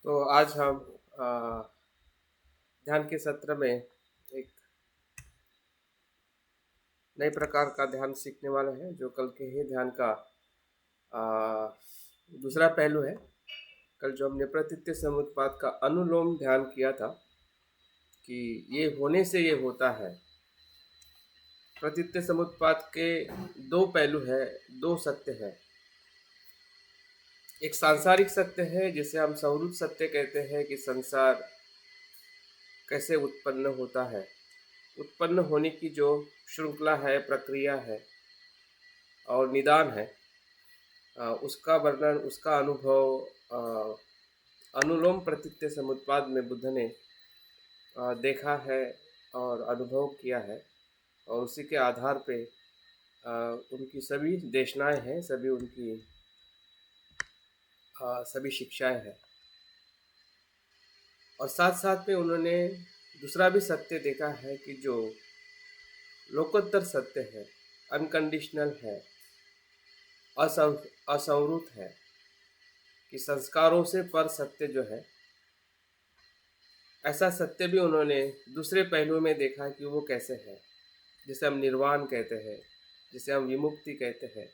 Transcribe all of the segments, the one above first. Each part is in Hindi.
तो आज हम अ, ध्यान के सत्र में एक नए प्रकार का ध्यान सीखने वाले हैं जो कल के ही ध्यान का अ, दूसरा पहलू है। कल जो हमने प्रतीत्य समुत्पाद का अनुलोम ध्यान किया था कि ये होने से ये होता है। प्रतीत्य समुत्पाद के दो पहलू है, दो सत्य है। एक सांसारिक सत्य है जिसे हम सौरुत सत्य कहते हैं कि संसार कैसे उत्पन्न होता है। उत्पन्न होने की जो श्रृंखला है, प्रक्रिया है और निदान है, उसका वर्णन, उसका अनुभव अनुलोम प्रतीत्य समुत्पाद में बुद्ध ने देखा है और अनुभव किया है। और उसी के आधार पे उनकी सभी देशनाएं हैं, सभी उनकी सभी शिक्षाएं हैं। और साथ साथ में उन्होंने दूसरा भी सत्य देखा है कि जो लोकोत्तर सत्य है, अनकंडीशनल है, असंवृत है, कि संस्कारों से पर सत्य जो है, ऐसा सत्य भी उन्होंने दूसरे पहलू में देखा कि वो कैसे है, जिसे हम निर्वाण कहते हैं, जिसे हम विमुक्ति कहते हैं।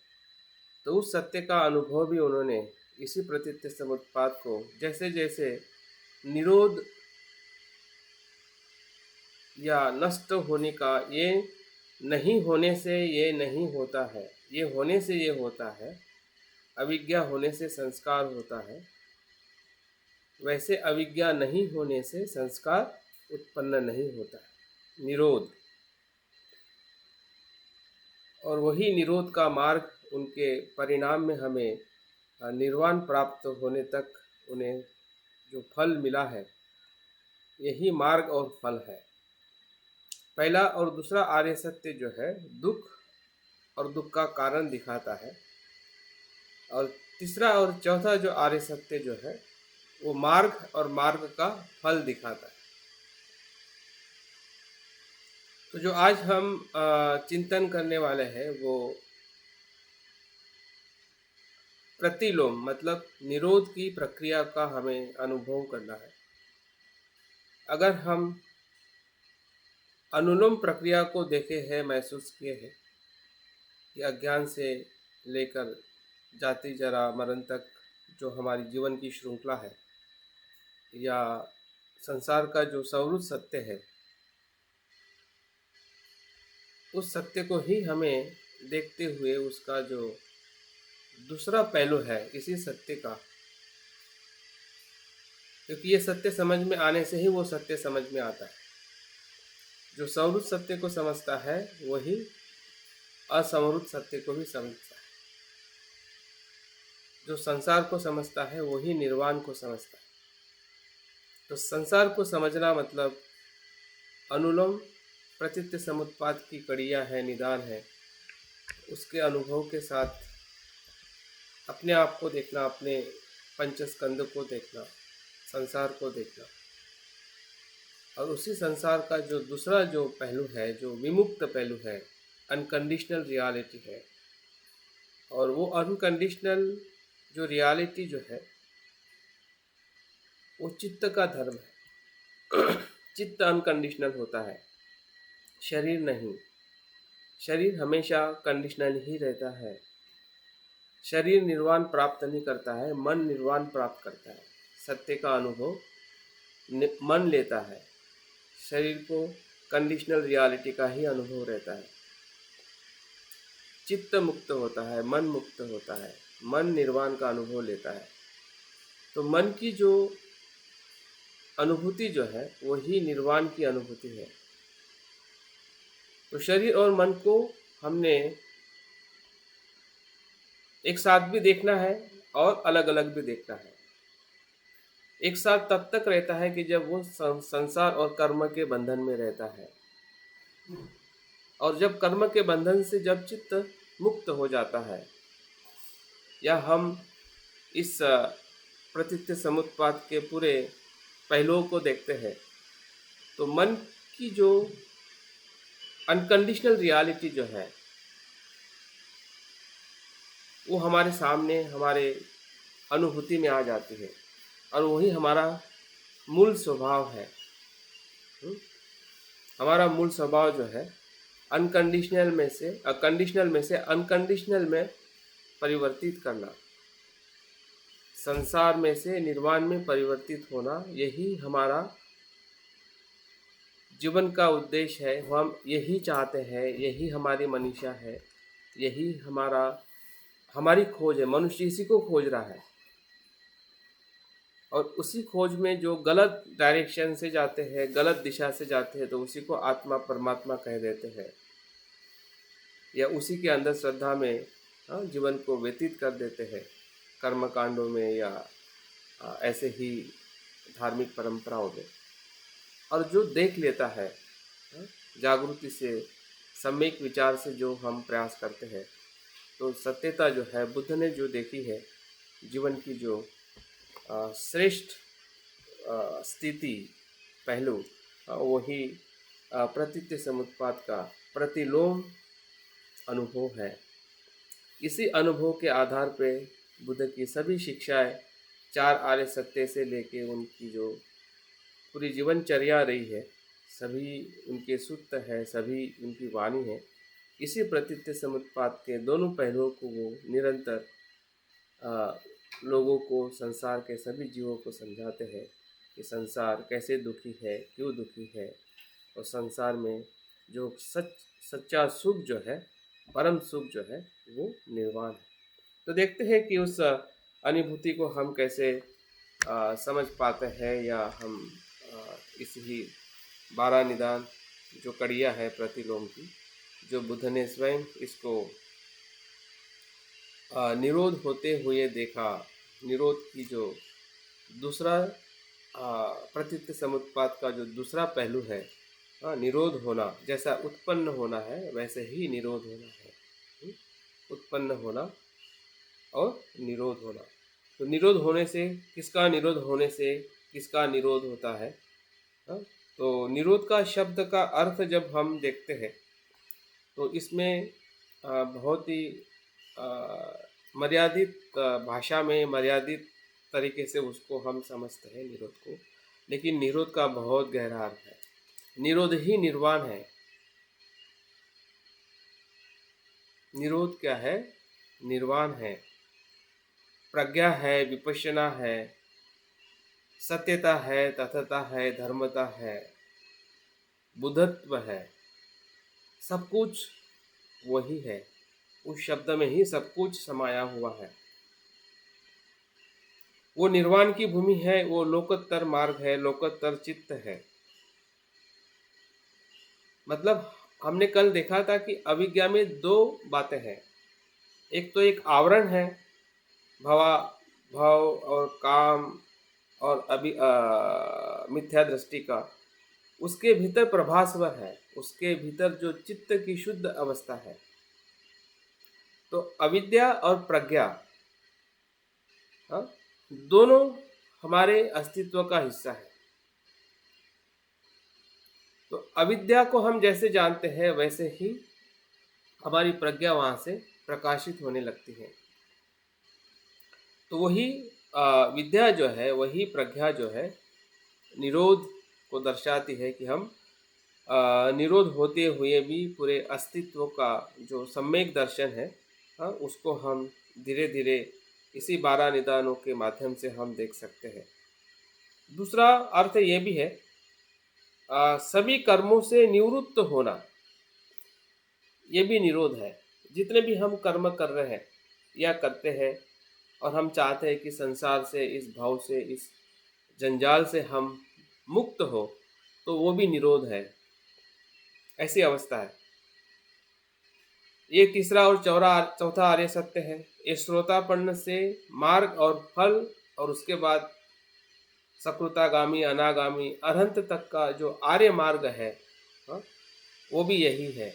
तो उस सत्य का अनुभव भी उन्होंने इसी प्रतीत्य समुत्पाद को जैसे जैसे निरोध या नष्ट होने का, ये नहीं होने से ये नहीं होता है, ये होने से ये होता है, अविज्ञा होने से संस्कार होता है, वैसे अविज्ञा नहीं होने से संस्कार उत्पन्न नहीं होता है, निरोध। और वही निरोध का मार्ग, उनके परिणाम में हमें निर्वाण प्राप्त होने तक उन्हें जो फल मिला है, यही मार्ग और फल है। पहला और दूसरा आर्य सत्य जो है दुख और दुख का कारण दिखाता है, और तीसरा और चौथा जो आर्य सत्य जो है वो मार्ग और मार्ग का फल दिखाता है। तो जो आज हम चिंतन करने वाले हैं वो प्रतिलोम, मतलब निरोध की प्रक्रिया का हमें अनुभव करना है। अगर हम अनुलोम प्रक्रिया को देखे हैं, महसूस किए हैं कि अज्ञान से लेकर जाति जरा मरण तक जो हमारी जीवन की श्रृंखला है, या संसार का जो सौरुत सत्य है, उस सत्य को ही हमें देखते हुए उसका जो दूसरा पहलू है इसी सत्य का, क्योंकि ये सत्य समझ में आने से ही वो सत्य समझ में आता है। जो सौरुत सत्य को समझता है वही असंवृत सत्य को भी समझता है। जो संसार को समझता है वही निर्वाण को समझता है। तो संसार को समझना मतलब अनुलोम प्रतीत्य समुत्पाद की कड़ियाँ है, निदान है, उसके अनुभव के साथ अपने आप को देखना, अपने पंचस्कंद को देखना, संसार को देखना। और उसी संसार का जो दूसरा जो पहलू है, जो विमुक्त पहलू है, अनकंडीशनल रियलिटी है। और वो अनकंडीशनल जो रियलिटी जो है वो चित्त का धर्म है। चित्त अनकंडीशनल होता है, शरीर नहीं। शरीर हमेशा कंडीशनल ही रहता है। शरीर निर्वाण प्राप्त नहीं करता है, मन निर्वाण प्राप्त करता है। सत्य का अनुभव मन लेता है, शरीर को कंडीशनल रियलिटी का ही अनुभव रहता है। चित्त मुक्त होता है, मन मुक्त होता है, मन निर्वाण का अनुभव लेता है। तो मन की जो अनुभूति जो है वही निर्वाण की अनुभूति है। तो शरीर और मन को हमने एक साथ भी देखना है और अलग अलग भी देखना है। एक साथ तब तक रहता है कि जब वो संसार और कर्म के बंधन में रहता है, और जब कर्म के बंधन से जब चित्त मुक्त हो जाता है, या हम इस प्रतीत्य समुत्पाद के पूरे पहलुओं को देखते हैं, तो मन की जो अनकंडीशनल रियलिटी जो है वो हमारे सामने, हमारे अनुभूति में आ जाती है। और वही हमारा मूल स्वभाव है। हम्म? हमारा मूल स्वभाव जो है कंडीशनल में से अनकंडीशनल में परिवर्तित करना, संसार में से निर्वाण में परिवर्तित होना, यही हमारा जीवन का उद्देश्य है। हम यही चाहते हैं, यही हमारी मनीषा है, यही हमारी खोज है। मनुष्य इसी को खोज रहा है और उसी खोज में जो गलत डायरेक्शन से जाते हैं, गलत दिशा से जाते हैं, तो उसी को आत्मा परमात्मा कह देते हैं, या उसी के अंदर श्रद्धा में जीवन को व्यतीत कर देते हैं, कर्म कांडों में या ऐसे ही धार्मिक परंपराओं में। और जो देख लेता है जागृति से, सम्यक विचार से जो हम प्रयास करते हैं, तो सत्यता जो है बुद्ध ने जो देखी है, जीवन की जो श्रेष्ठ स्थिति पहलू, वही प्रतीत्य समुत्पाद का प्रतिलोम अनुभव है। इसी अनुभव के आधार पे बुद्ध की सभी शिक्षाएं, 4 आर्य सत्य से लेके उनकी जो पूरी जीवनचर्या रही है, सभी उनके सूत्र है, सभी उनकी वाणी है। इसी प्रतीत्य समुत्पाद के दोनों पहलुओं को वो निरंतर लोगों को, संसार के सभी जीवों को समझाते हैं कि संसार कैसे दुखी है, क्यों दुखी है, और संसार में जो सच्चा सुख जो है, परम सुख जो है, वो निर्वाण है। तो देखते हैं कि उस अनुभूति को हम कैसे समझ पाते हैं, या हम इस ही 12 निदान जो कड़िया है प्रतिलोम की, जो बुद्ध ने स्वयं इसको निरोध होते हुए देखा, निरोध की जो दूसरा प्रतीत्य समुत्पाद का जो दूसरा पहलू है, निरोध होना, जैसा उत्पन्न होना है वैसे ही निरोध होना है। उत्पन्न होना और निरोध होना। तो निरोध होने से किसका निरोध होता है? तो निरोध का शब्द का अर्थ जब हम देखते हैं तो इसमें बहुत ही मर्यादित भाषा में, मर्यादित तरीके से उसको हम समझते हैं निरोध को, लेकिन निरोध का बहुत गहरा अर्थ है। निरोध ही निर्वाण है। निरोध क्या है? निर्वाण है, प्रज्ञा है, विपश्यना है, सत्यता है, तथता है, धर्मता है, बुद्धत्व है, सब कुछ वही है। उस शब्द में ही सब कुछ समाया हुआ है। वो निर्वाण की भूमि है, वो लोकोत्तर मार्ग है, लोकोत्तर चित्त है। मतलब हमने कल देखा था कि अविज्ञा में 2 बातें हैं। एक तो एक आवरण है, भव और काम और मिथ्या दृष्टि का, उसके भीतर प्रभास्वर है, उसके भीतर जो चित्त की शुद्ध अवस्था है। तो अविद्या और प्रज्ञा दोनों हमारे अस्तित्व का हिस्सा है। तो अविद्या को हम जैसे जानते हैं वैसे ही हमारी प्रज्ञा वहां से प्रकाशित होने लगती है। तो वही विद्या जो है, वही प्रज्ञा जो है, निरोध को दर्शाती है कि हम निरोध होते हुए भी पूरे अस्तित्व का जो सम्यक दर्शन है, उसको हम धीरे धीरे इसी 12 निदानों के माध्यम से हम देख सकते हैं। दूसरा अर्थ ये भी है, सभी कर्मों से निवृत्त होना, ये भी निरोध है। जितने भी हम कर्म कर रहे हैं या करते हैं और हम चाहते हैं कि संसार से, इस भाव से, इस जंजाल से हम मुक्त हो, तो वो भी निरोध है। ऐसी अवस्था है। ये तीसरा और चौथा आर्य सत्य है। ये श्रोतापन्न से मार्ग और फल, और उसके बाद सकृतागामी, अनागामी, अनंत तक का जो आर्य मार्ग है, वो भी यही है।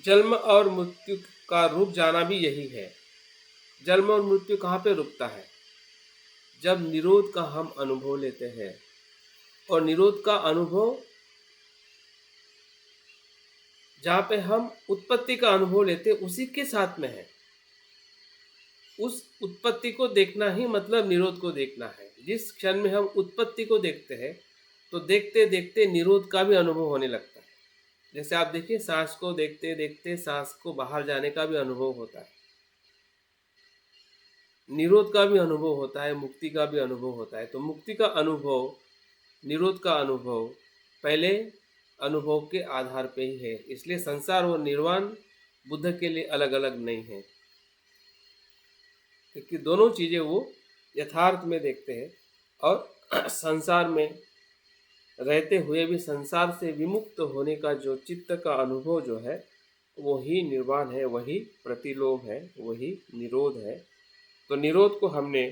जन्म और मृत्यु का रुक जाना भी यही है। जन्म और मृत्यु कहाँ पे रुकता है? जब निरोध का हम अनुभव लेते हैं, और निरोध का अनुभव जहाँ पे हम उत्पत्ति का अनुभव लेते, उसी के साथ में है। उस उत्पत्ति को देखना ही मतलब निरोध को देखना है। जिस क्षण में हम उत्पत्ति को देखते हैं तो देखते देखते निरोध का भी अनुभव होने लगता है। जैसे आप देखिए, सांस को देखते देखते सांस को बाहर जाने का भी अनुभव होता है, निरोध का भी अनुभव होता है, मुक्ति का भी अनुभव होता है। तो मुक्ति का अनुभव, निरोध का अनुभव पहले अनुभव के आधार पे ही है। इसलिए संसार और निर्वाण बुद्ध के लिए अलग अलग नहीं है, क्योंकि दोनों चीजें वो यथार्थ में देखते हैं। और संसार में रहते हुए भी संसार से विमुक्त होने का जो चित्त का अनुभव जो है, वही निर्वाण है, वही प्रतिलोम है, वही निरोध है। तो निरोध को हमने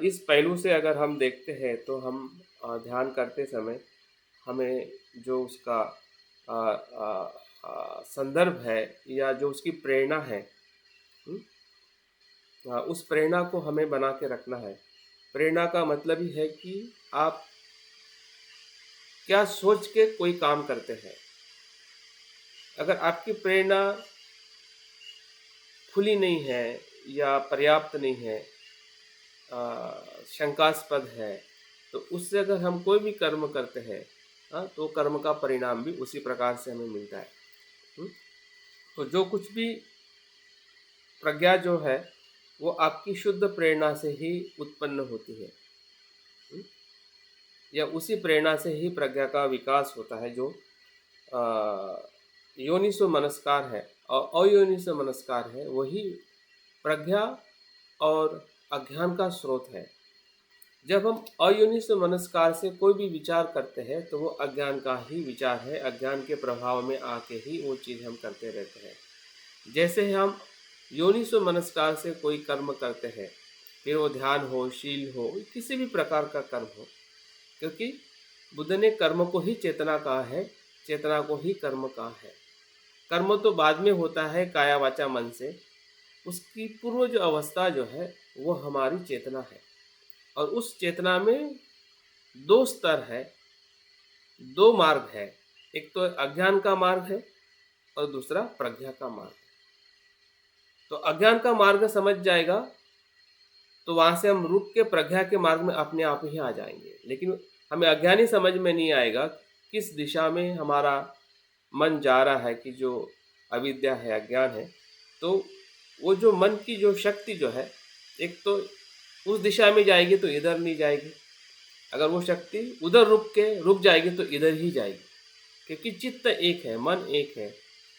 इस पहलू से अगर हम देखते हैं तो हम ध्यान करते समय हमें जो उसका संदर्भ है या जो उसकी प्रेरणा है, उस प्रेरणा को हमें बना के रखना है। प्रेरणा का मतलब ही है कि आप क्या सोच के कोई काम करते हैं। अगर आपकी प्रेरणा खुली नहीं है या पर्याप्त नहीं है, शंकास्पद है, तो उससे अगर हम कोई भी कर्म करते हैं, तो कर्म का परिणाम भी उसी प्रकार से हमें मिलता है। तो जो कुछ भी प्रज्ञा जो है वो आपकी शुद्ध प्रेरणा से ही उत्पन्न होती है, या उसी प्रेरणा से ही प्रज्ञा का विकास होता है। जो योनिसो मनस्कार है और अयोनिसो मनस्कार है, वही प्रज्ञा और अज्ञान का स्रोत है। जब हम अयोनिसो मनस्कार से कोई भी विचार करते हैं तो वो अज्ञान का ही विचार है, अज्ञान के प्रभाव में आके ही वो चीज़ हम करते रहते हैं। जैसे हम योनिसो मनस्कार से कोई कर्म करते हैं, फिर वो ध्यान हो, शील हो, किसी भी प्रकार का कर्म हो, क्योंकि बुद्ध ने कर्म को ही चेतना कहा है, चेतना को ही कर्म कहा है। कर्म तो बाद में होता है काया वाचा मन से, उसकी पूर्व जो अवस्था जो है वो हमारी चेतना है। और उस चेतना में दो स्तर है, दो मार्ग है। एक तो अज्ञान का मार्ग है और दूसरा प्रज्ञा का मार्ग है। तो अज्ञान का मार्ग समझ जाएगा तो वहां से हम रुक के प्रज्ञा के मार्ग में अपने आप ही आ जाएंगे। लेकिन हमें अज्ञान ही समझ में नहीं आएगा किस दिशा में हमारा मन जा रहा है, कि जो अविद्या है, अज्ञान है। तो वो जो मन की जो शक्ति जो है, एक तो उस दिशा में जाएगी तो इधर नहीं जाएगी, अगर वो शक्ति उधर रुक जाएगी तो इधर ही जाएगी, क्योंकि चित्त एक है, मन एक है।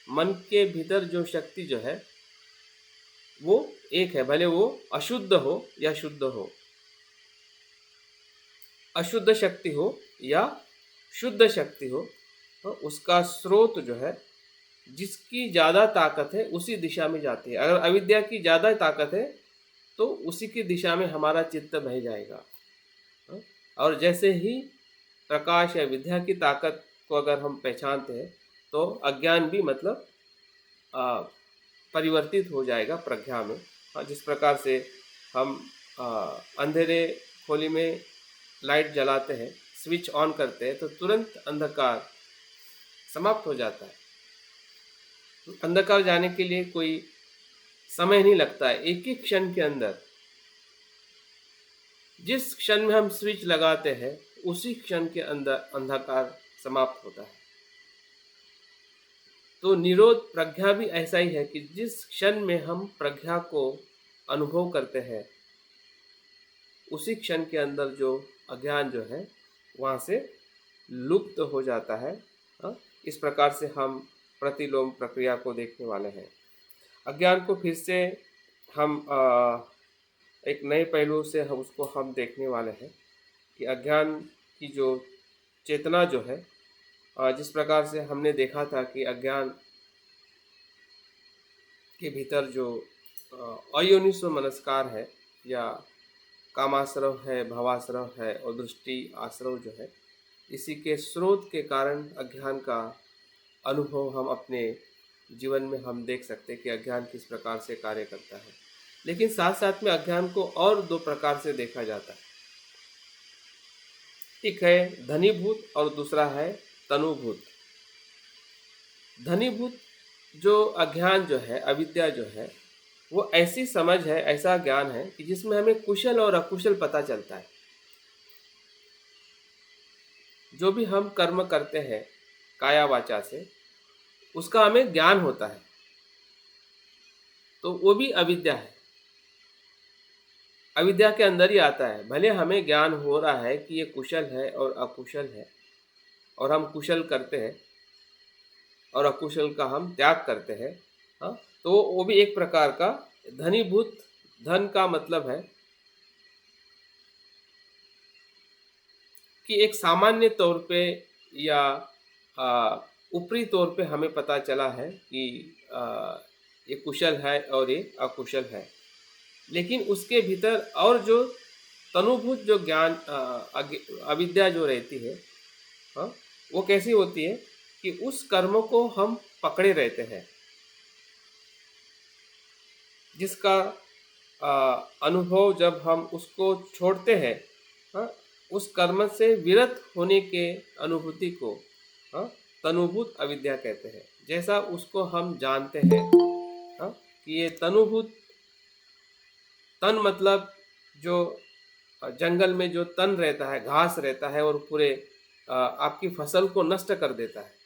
मन के भीतर जो शक्ति जो है वो एक है, भले वो अशुद्ध हो या शुद्ध हो, अशुद्ध शक्ति हो या शुद्ध शक्ति हो, तो उसका स्रोत जो है, जिसकी ज़्यादा ताकत है उसी दिशा में जाती है। अगर अविद्या की ज़्यादा ताकत है तो उसी की दिशा में हमारा चित्त बह जाएगा। और जैसे ही प्रकाश या विद्या की ताकत को अगर हम पहचानते हैं तो अज्ञान भी मतलब परिवर्तित हो जाएगा प्रज्ञा में। जिस प्रकार से हम अंधेरे खोली में लाइट जलाते हैं, स्विच ऑन करते हैं, तो तुरंत अंधकार समाप्त हो जाता है। अंधकार जाने के लिए कोई समय नहीं लगता है, एक ही क्षण के अंदर, जिस क्षण में हम स्विच लगाते हैं उसी क्षण के अंदर अंधकार समाप्त होता है। तो निरोध प्रज्ञा भी ऐसा ही है कि जिस क्षण में हम प्रज्ञा को अनुभव करते हैं उसी क्षण के अंदर जो अज्ञान जो है वहाँ से लुप्त हो जाता है। इस प्रकार से हम प्रतिलोम प्रक्रिया को देखने वाले हैं। अज्ञान को फिर से हम एक नए पहलू से हम देखने वाले हैं कि अज्ञान की जो चेतना जो है, जिस प्रकार से हमने देखा था कि अज्ञान के भीतर जो अयोनिसो मनस्कार है या कामाश्रव है, भवाश्रव है और दृष्टि आश्रव जो है, इसी के स्रोत के कारण अज्ञान का अनुभव हम अपने जीवन में हम देख सकते हैं कि अज्ञान किस प्रकार से कार्य करता है। लेकिन साथ साथ में अज्ञान को और दो प्रकार से देखा जाता है। एक है धनीभूत और दूसरा है तनुभूत। धनीभूत जो अज्ञान जो है, अविद्या जो है, वो ऐसी समझ है, ऐसा ज्ञान है कि जिसमें हमें कुशल और अकुशल पता चलता है। जो भी हम कर्म करते हैं काया वाचा से, उसका हमें ज्ञान होता है, तो वो भी अविद्या है। अविद्या के अंदर ही आता है। भले हमें ज्ञान हो रहा है कि ये कुशल है और अकुशल है, और हम कुशल करते हैं और अकुशल का हम त्याग करते हैं, हाँ, तो वो भी एक प्रकार का धनीभूत। धन का मतलब है कि एक सामान्य तौर पे या ऊपरी तौर पे हमें पता चला है कि आ, ये कुशल है और ये अकुशल है। लेकिन उसके भीतर और जो तनुभूत जो ज्ञान अविद्या जो रहती है, हाँ, वो कैसी होती है कि उस कर्म को हम पकड़े रहते हैं, जिसका अनुभव जब हम उसको छोड़ते हैं, हाँ, उस कर्म से विरत होने के अनुभूति को, हाँ, तनुभूत अविद्या कहते हैं। जैसा उसको हम जानते हैं, हाँ, कि ये तनुभूत, तन मतलब जो जंगल में जो तन रहता है, घास रहता है, और पूरे आपकी फसल को नष्ट कर देता है।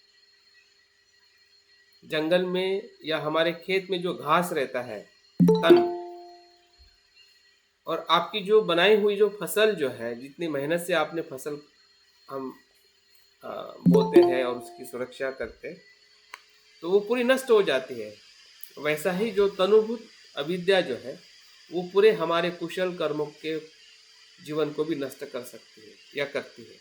जंगल में या हमारे खेत में जो घास रहता है, तन, और आपकी जो बनाई हुई जो फसल जो है, जितनी मेहनत से आपने फसल हम बोते हैं और उसकी सुरक्षा करते हैं, तो वो पूरी नष्ट हो जाती है। वैसा ही जो तनुभूत अविद्या जो है, वो पूरे हमारे कुशल कर्मों के जीवन को भी नष्ट कर सकती है या करती है।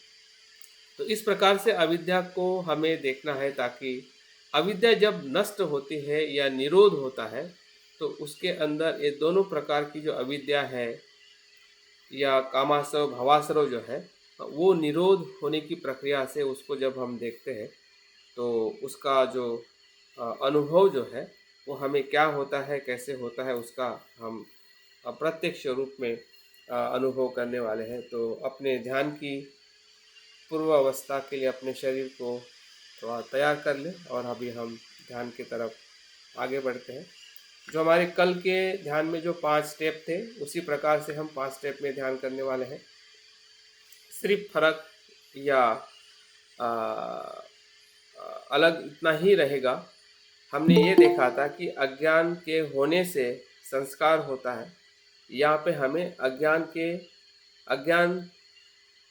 तो इस प्रकार से अविद्या को हमें देखना है, ताकि अविद्या जब नष्ट होती है या निरोध होता है, तो उसके अंदर ये दोनों प्रकार की जो अविद्या है या कामाश्रव भवाश्रव जो है, वो निरोध होने की प्रक्रिया से उसको जब हम देखते हैं, तो उसका जो अनुभव जो है, वो हमें क्या होता है, कैसे होता है, उसका हम अप्रत्यक्ष रूप में अनुभव करने वाले हैं। तो अपने ध्यान की पूर्व अवस्था के लिए अपने शरीर को थोड़ा तैयार कर लें, और अभी हम ध्यान की तरफ आगे बढ़ते हैं। जो हमारे कल के ध्यान में जो 5 स्टेप थे, उसी प्रकार से हम 5 स्टेप में ध्यान करने वाले हैं। सिर्फ फर्क या आ, आ, अलग इतना ही रहेगा, हमने ये देखा था कि अज्ञान के होने से संस्कार होता है। यहाँ पे हमें अज्ञान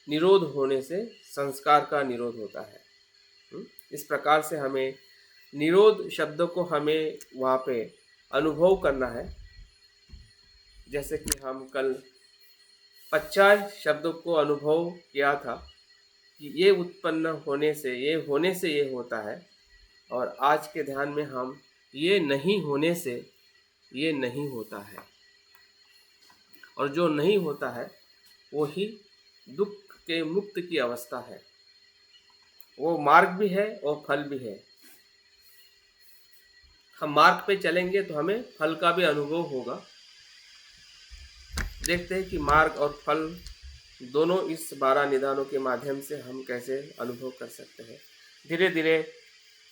निरोध होने से संस्कार का निरोध होता है। इस प्रकार से हमें निरोध शब्द को हमें वहाँ पे अनुभव करना है। जैसे कि हम कल 50 शब्दों को अनुभव किया था कि ये उत्पन्न होने से ये होता है, और आज के ध्यान में हम ये नहीं होने से ये नहीं होता है, और जो नहीं होता है वो ही दुख के मुक्त की अवस्था है। वो मार्ग भी है और फल भी है। हम मार्ग पे चलेंगे तो हमें फल का भी अनुभव होगा। देखते हैं कि मार्ग और फल दोनों इस 12 निदानों के माध्यम से हम कैसे अनुभव कर सकते हैं। धीरे धीरे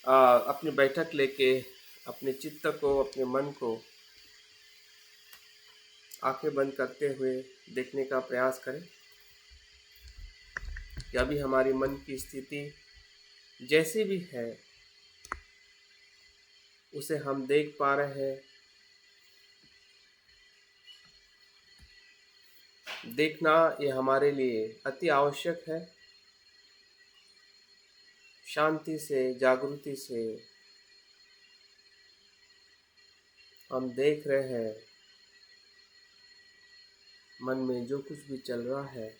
अपनी बैठक लेके अपने चित्त को, अपने मन को आंखें बंद करते हुए देखने का प्रयास करें कि अभी हमारी मन की स्थिति जैसी भी है, उसे हम देख पा रहे हैं। देखना ये हमारे लिए अति आवश्यक है। शांति से, जागृति से हम देख रहे हैं मन में जो कुछ भी चल रहा है,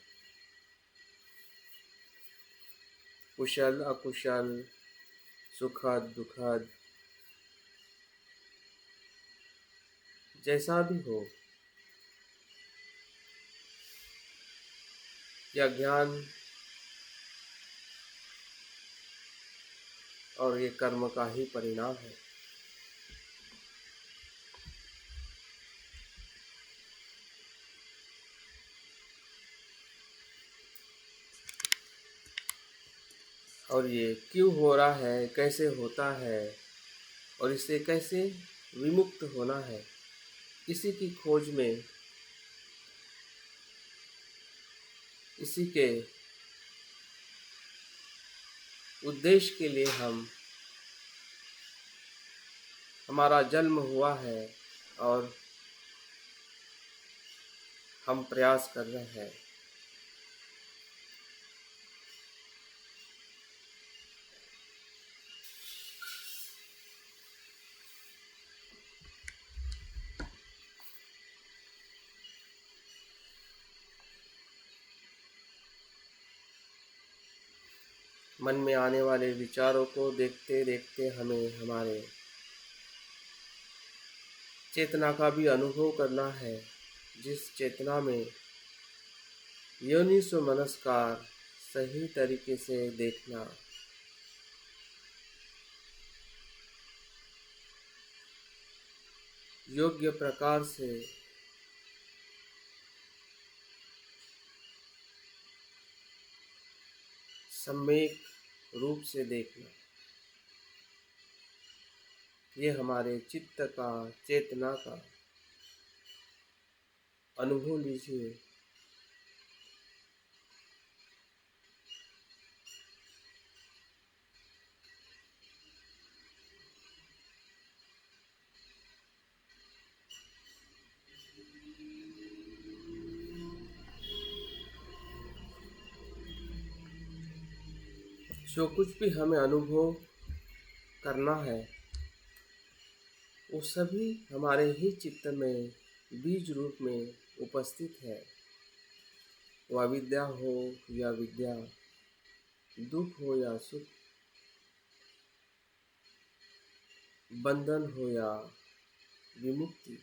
कुशल अकुशल, सुखद दुखद, जैसा भी हो, या ज्ञान और ये कर्म का ही परिणाम है। और ये क्यों हो रहा है, कैसे होता है, और इससे कैसे विमुक्त होना है, इसी की खोज में, इसी के उद्देश्य के लिए हमारा जन्म हुआ है और हम प्रयास कर रहे हैं। मन में आने वाले विचारों को देखते देखते हमें हमारे चेतना का भी अनुभव करना है, जिस चेतना में योनिसो मनस्कार सही तरीके से देखना, योग्य प्रकार से सम्यक रूप से देखना, ये हमारे चित्त का, चेतना का अनुभव लीजिए। जो कुछ भी हमें अनुभव करना है वो सभी हमारे ही चित्त में बीज रूप में उपस्थित है। वह अविद्या हो या विद्या, दुख हो या सुख, बंधन हो या विमुक्ति,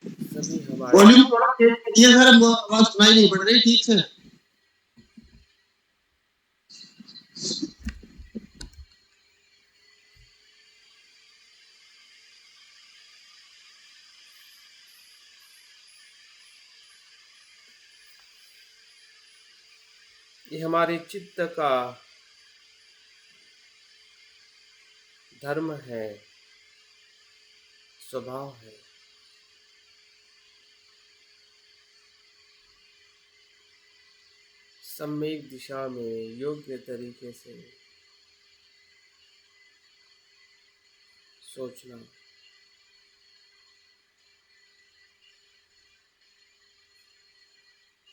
सभी हमारे वॉल्यूम थोड़ा तेज कीजिए सर, आवाज सुनाई नहीं पड़ रही ठीक से। ये हमारे चित्त का धर्म है, स्वभाव है। सम्यक दिशा में योग्य तरीके से सोचना,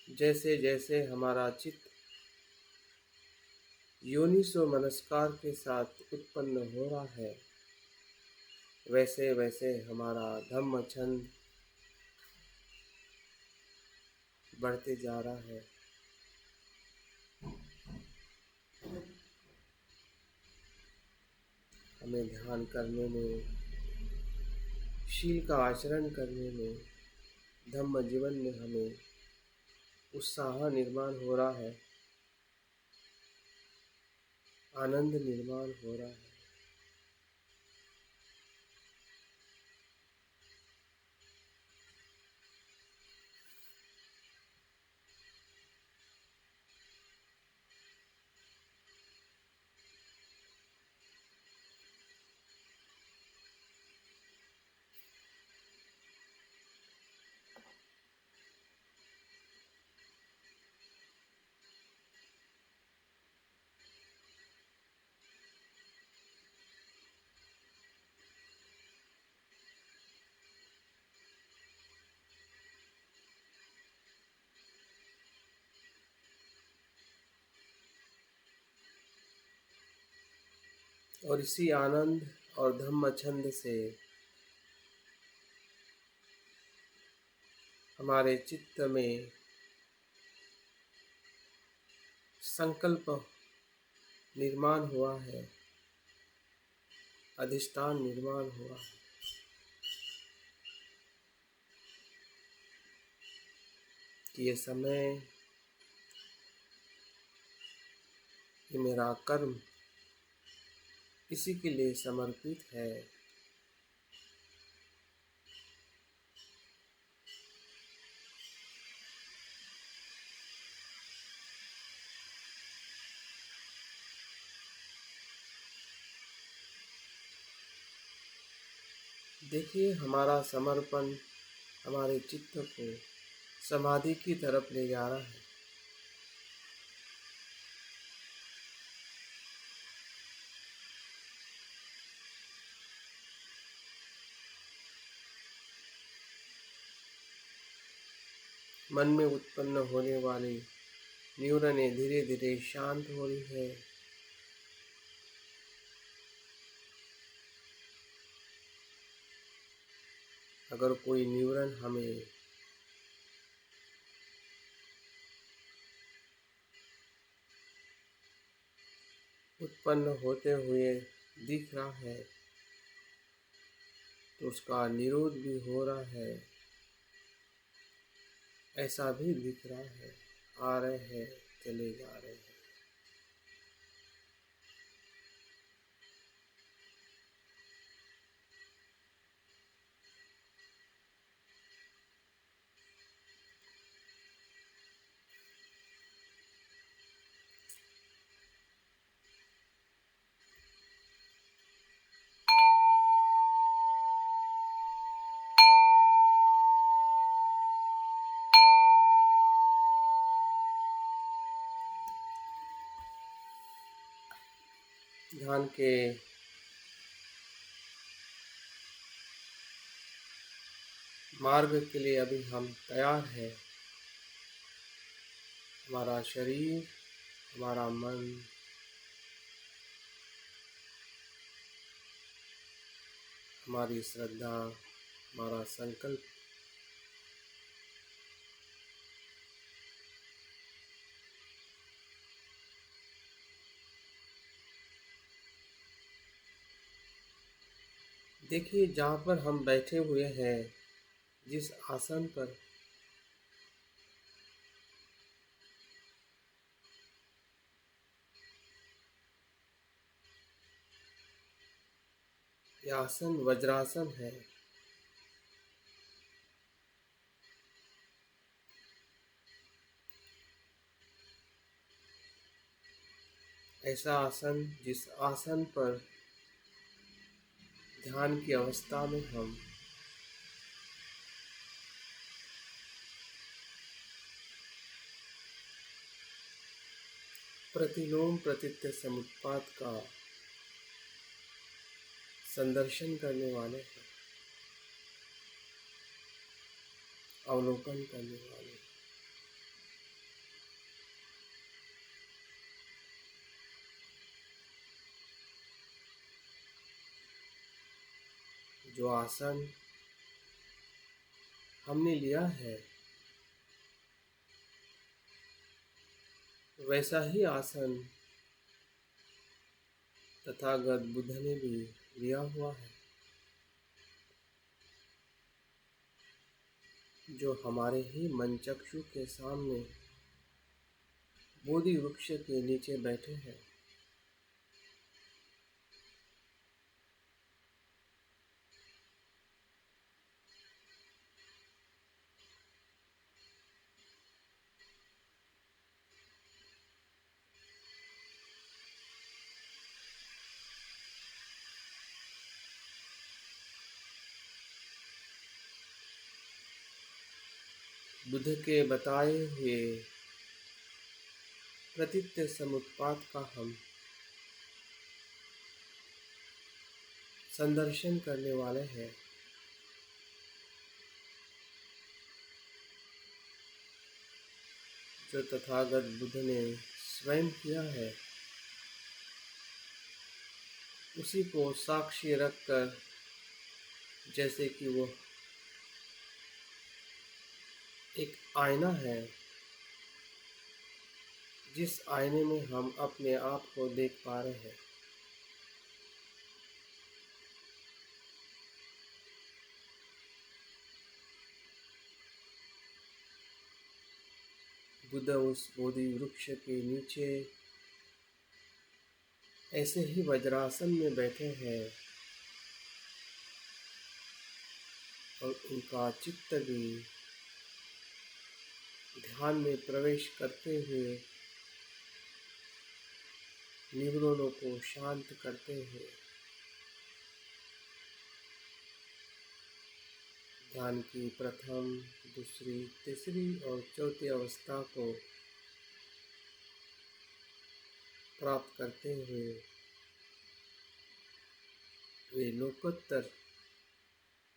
जैसे जैसे हमारा चित्त योनिसो मनस्कार के साथ उत्पन्न हो रहा है, वैसे वैसे हमारा धम्म छंद बढ़ते जा रहा है। हमें ध्यान करने में, शील का आचरण करने में, धम्म जीवन में हमें उत्साह निर्माण हो रहा है, आनंद निर्माण हो रहा है। और इसी आनंद और धम्म छंद से हमारे चित्त में संकल्प निर्माण हुआ है, अधिष्ठान निर्माण हुआ है कि ये समय, ये मेरा कर्म इसी के लिए समर्पित है। देखिए, हमारा समर्पण हमारे चित्त को समाधि की तरफ ले जा रहा है। मन में उत्पन्न होने वाली न्यूरनें धीरे धीरे शांत हो रही है। अगर कोई न्यूरन हमें उत्पन्न होते हुए दिख रहा है तो उसका निरोध भी हो रहा है, ऐसा भी दिख रहा है। आ रहे हैं, चले जा रहे हैं। ध्यान के मार्ग के लिए अभी हम तैयार हैं। हमारा शरीर, हमारा मन, हमारी श्रद्धा, हमारा संकल्प देखिए, जहाँ पर हम बैठे हुए हैं, जिस आसन पर, यह आसन वज्रासन है। ऐसा आसन जिस आसन पर ध्यान की अवस्था में हम प्रतिलोम प्रत्यय समुत्पाद का संदर्शन करने वाले हैं, अवलोकन करने वाले। जो आसन हमने लिया है वैसा ही आसन तथागत बुद्ध ने भी लिया हुआ है, जो हमारे ही मनचक्षु के सामने बोधि वृक्ष के नीचे बैठे हैं। बुद्ध के बताए हुए प्रतीत्य समुत्पाद का हम संदर्शन करने वाले हैं। जो तथागत बुद्ध ने स्वयं किया है, उसी को साक्षी रखकर, जैसे कि वो एक आईना है, जिस आईने में हम अपने आप को देख पा रहे हैं। बुद्ध उस बोधि वृक्ष के नीचे ऐसे ही वज्रासन में बैठे हैं और उनका चित्त भी ध्यान में प्रवेश करते हुए न्यूरॉनों को शांत करते हुए ध्यान की प्रथम, दूसरी, तीसरी और चौथी अवस्था को प्राप्त करते हुए वे लोकोत्तर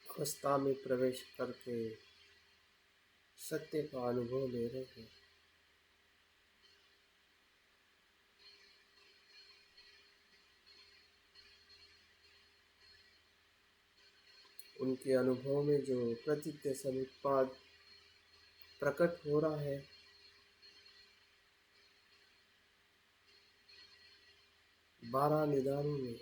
अवस्था में प्रवेश करके सत्य का अनुभव ले रहे हैं। उनके अनुभव में जो प्रतीत्य समुत्पाद प्रकट हो रहा है, बारह निदानों में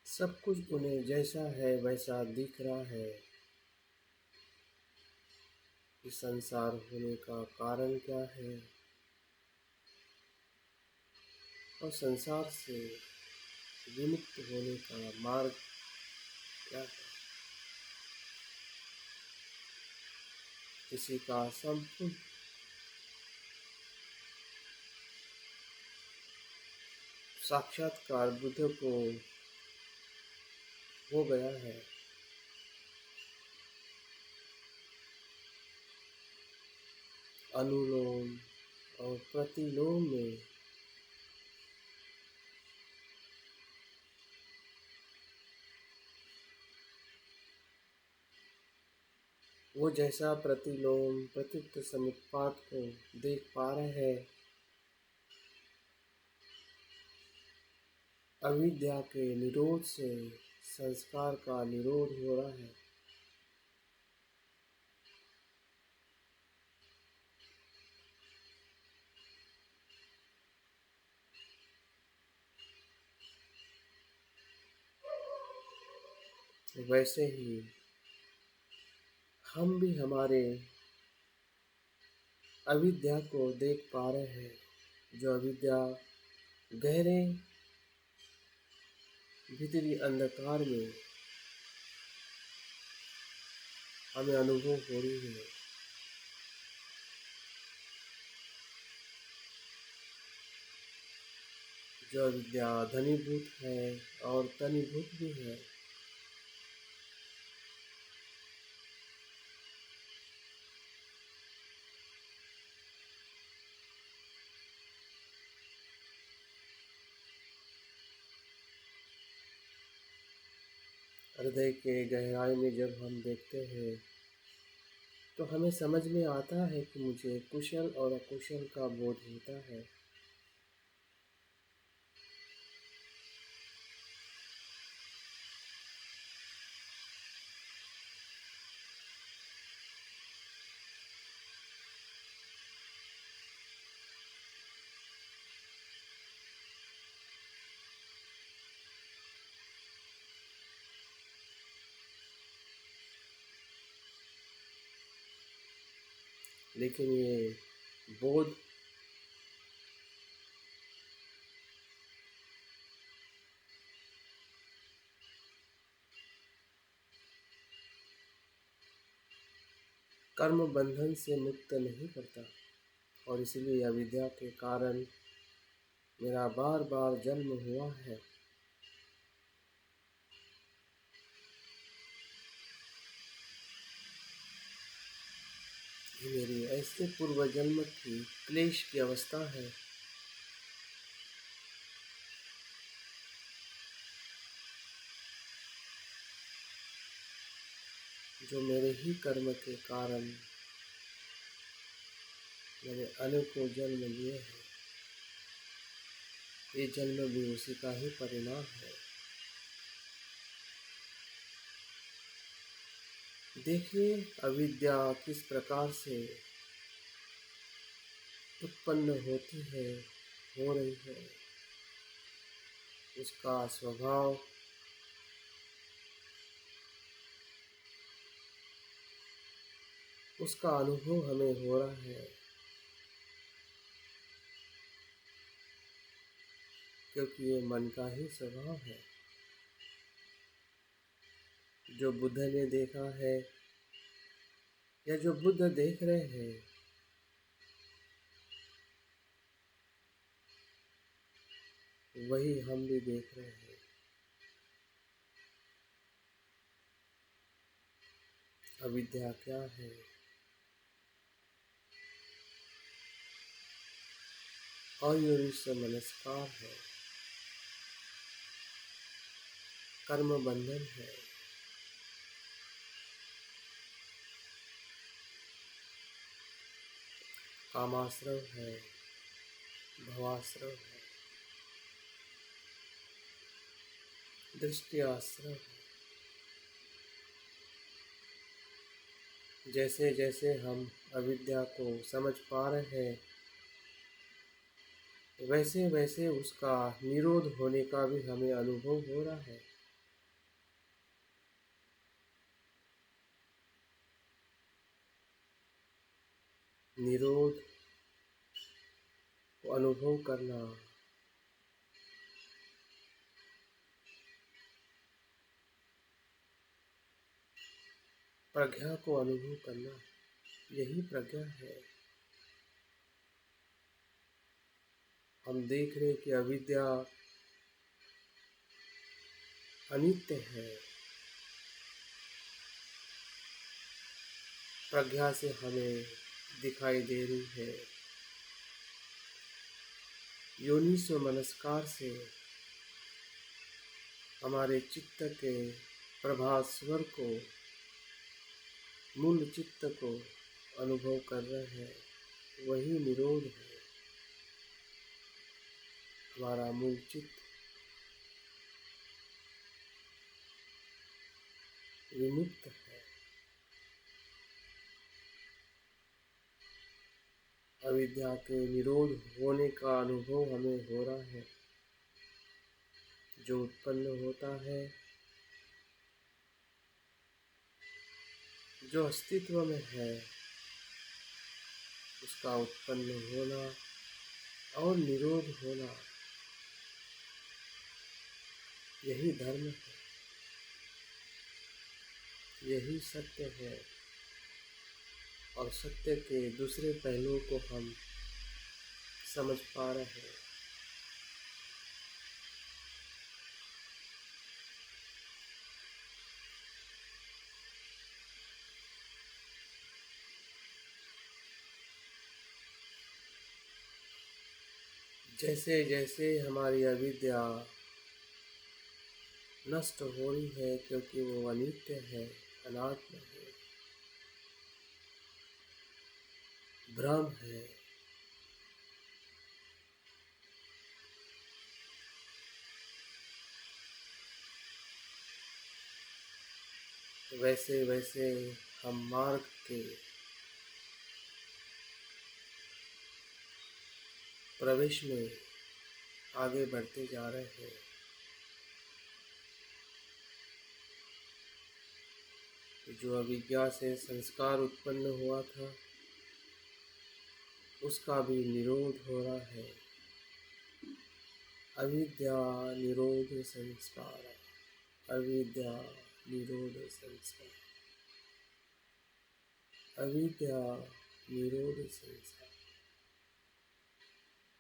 सब कुछ उन्हें जैसा है वैसा दिख रहा है। इस संसार होने का कारण क्या है और संसार से विमुक्त होने का मार्ग क्या है, इसी का संपूर्ण साक्षात्कार बुद्ध को हो गया है। अनुलोम और प्रतिलोम में वो जैसा प्रतिलोम प्रतीत समुत्पाद को देख पा रहे हैं, अविद्या के निरोध से संस्कार का निरोध हो रहा है। वैसे ही हम भी हमारे अविद्या को देख पा रहे हैं, जो अविद्या गहरे भीतरी अंधकार में हमें अनुभव हो रही है। जो अविद्या धनीभूत है और तनीभूत भी है। हृदय के गहराई में जब हम देखते हैं तो हमें समझ में आता है कि मुझे कुशल और अकुशल का बोध होता है। लेकिन ये बोध कर्म बंधन से मुक्त नहीं करता और इसलिए अविद्या के कारण मेरा बार बार जन्म हुआ है। ये मेरी ऐसे पूर्व जन्म की क्लेश की अवस्था है। जो मेरे ही कर्म के कारण मैंने अनेकों जन्म लिए हैं। ये जन्म भी उसी का ही परिणाम है। देखिए अविद्या किस प्रकार से उत्पन्न होती है, हो रही है। उसका स्वभाव उसका अनुभव हमें हो रहा है। क्योंकि ये मन का ही स्वभाव है। जो बुद्ध ने देखा है या जो बुद्ध देख रहे हैं, वही हम भी देख रहे हैं। अविद्या क्या है? अयोनिसो मनस्कार है, कर्म बंधन है, कामाश्रव है, भवाश्रव है, दृष्टि आश्रव है। जैसे जैसे हम अविद्या को समझ पा रहे हैं, वैसे वैसे उसका निरोध होने का भी हमें अनुभव हो रहा है। निरोध को अनुभव करना, प्रज्ञा को अनुभव करना, यही प्रज्ञा है। हम देख रहे कि अविद्या अनित्य है, प्रज्ञा से हमें दिखाई दे रही है। योनिसो मनस्कार से हमारे चित्त के प्रभास स्वर को, मूल चित्त को अनुभव कर रहे हैं, वही निरोध है। हमारा मूल चित्त विमुक्त है। अविद्या के निरोध होने का अनुभव हमें हो रहा है। जो उत्पन्न होता है, जो अस्तित्व में है, उसका उत्पन्न होना और निरोध होना, यही धर्म है, यही सत्य है। और सत्य के दूसरे पहलुओं को हम समझ पा रहे हैं। जैसे जैसे हमारी अविद्या नष्ट हो रही है, क्योंकि वो अनित्य है, अनात्म है, भ्रम है, वैसे वैसे हम मार्ग के प्रवेश में आगे बढ़ते जा रहे हैं। जो अविद्या से संस्कार उत्पन्न हुआ था, उसका भी निरोध हो रहा है। अविद्या निरोध संस्कार, अविद्या निरोध संस्कार, अविद्या निरोध संस्कार।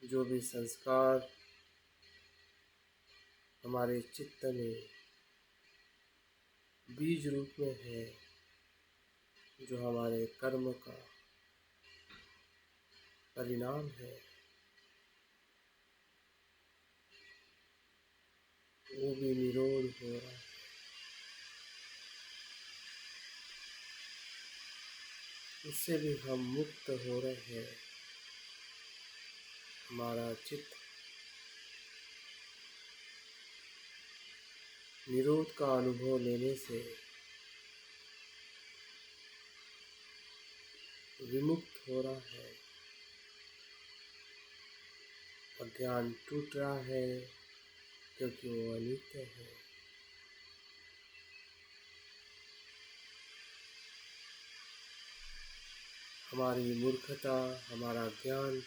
जो भी संस्कार हमारे चित्त में बीज रूप में है, जो हमारे कर्म का परिणाम है, वो भी निरोध हो रहा है। उससे भी हम मुक्त हो रहे हैं। हमारा चित्त निरोध का अनुभव लेने से विमुक्त हो रहा है। अज्ञान टूट रहा है, क्योंकि वो अनित्य है। हमारी मूर्खता, हमारा ज्ञान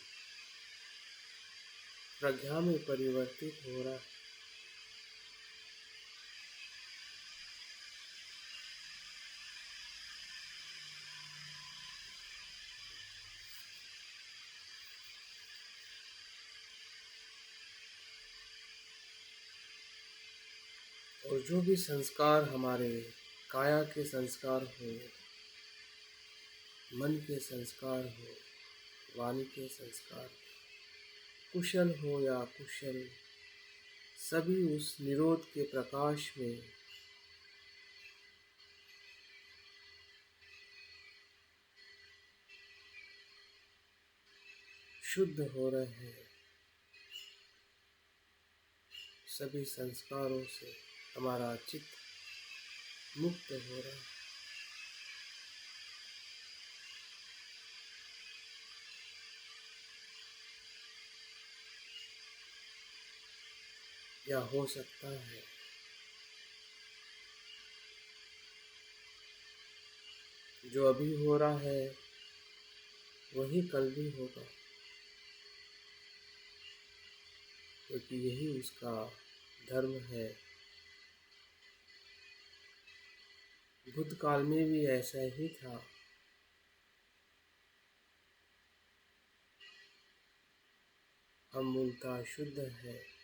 प्रज्ञा में परिवर्तित हो रहा है। और जो भी संस्कार हमारे काया के संस्कार हो, मन के संस्कार हो, वाणी के संस्कार, कुशल हो या कुशल, सभी उस निरोध के प्रकाश में शुद्ध हो रहे हैं। सभी संस्कारों से हमारा चित्त मुक्त हो रहा है। या हो सकता है जो अभी हो रहा है वही कल भी होगा, क्योंकि यही उसका धर्म है। भूतकाल में भी ऐसा ही था। हम मूलतः शुद्ध है,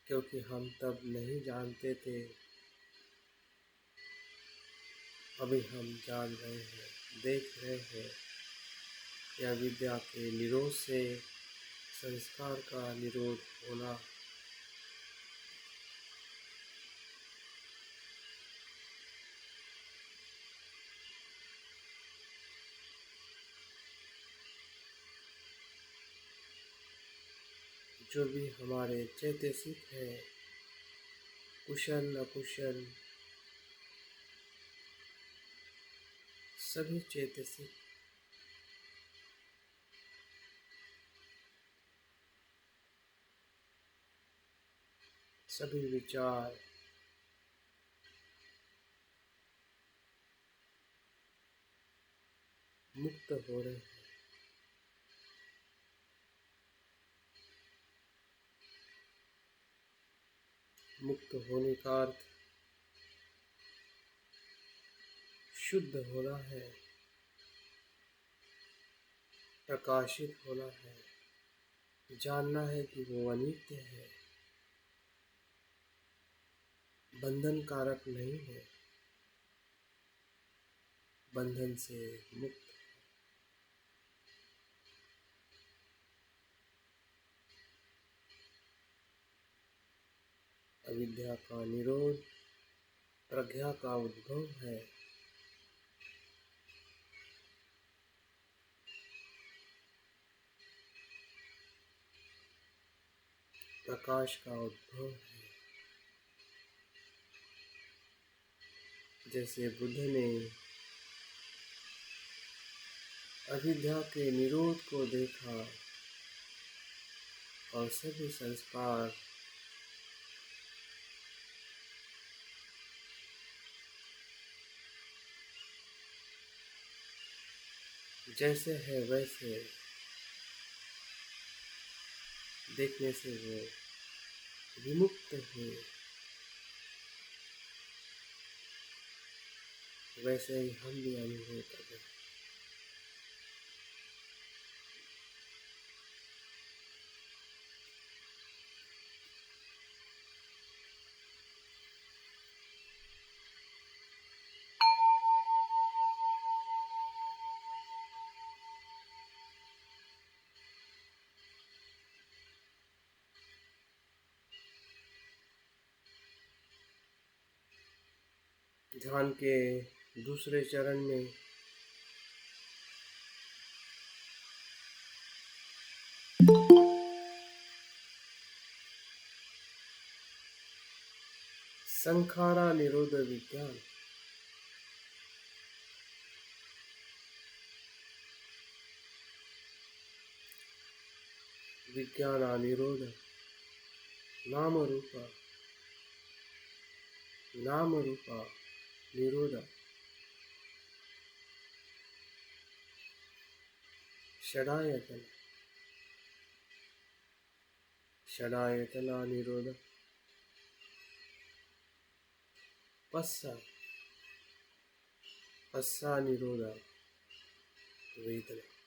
क्योंकि हम तब नहीं जानते थे। अभी हम जान रहे हैं, देख रहे हैं। यह विद्या के निरोध से संस्कार का निरोध होना, जो भी हमारे चैतसिक है, कुशल अकुशल, सभी चैतसिक सभी विचार मुक्त हो रहे हैं। मुक्त होने का अर्थ शुद्ध होना है, प्रकाशित होना है, जानना है कि वो अनित्य है, बंधन कारक नहीं है, बंधन से मुक्त। अविद्या का निरोध प्रज्ञा का उद्भव है। प्रकाश का उद्भव है। जैसे बुद्ध ने अविद्या के निरोध को देखा और सभी संस्कार जैसे है वैसे देखने से वो विमुक्त हुए, वैसे ही हम भी अनुभव कर रहे हैं। ध्यान के दूसरे चरण में संखारा निरोध विज्ञान, विज्ञान निरोध, नाम रूपा निरोध, षडायतन षडायतना निरोध पस्सा निरोध वेदना।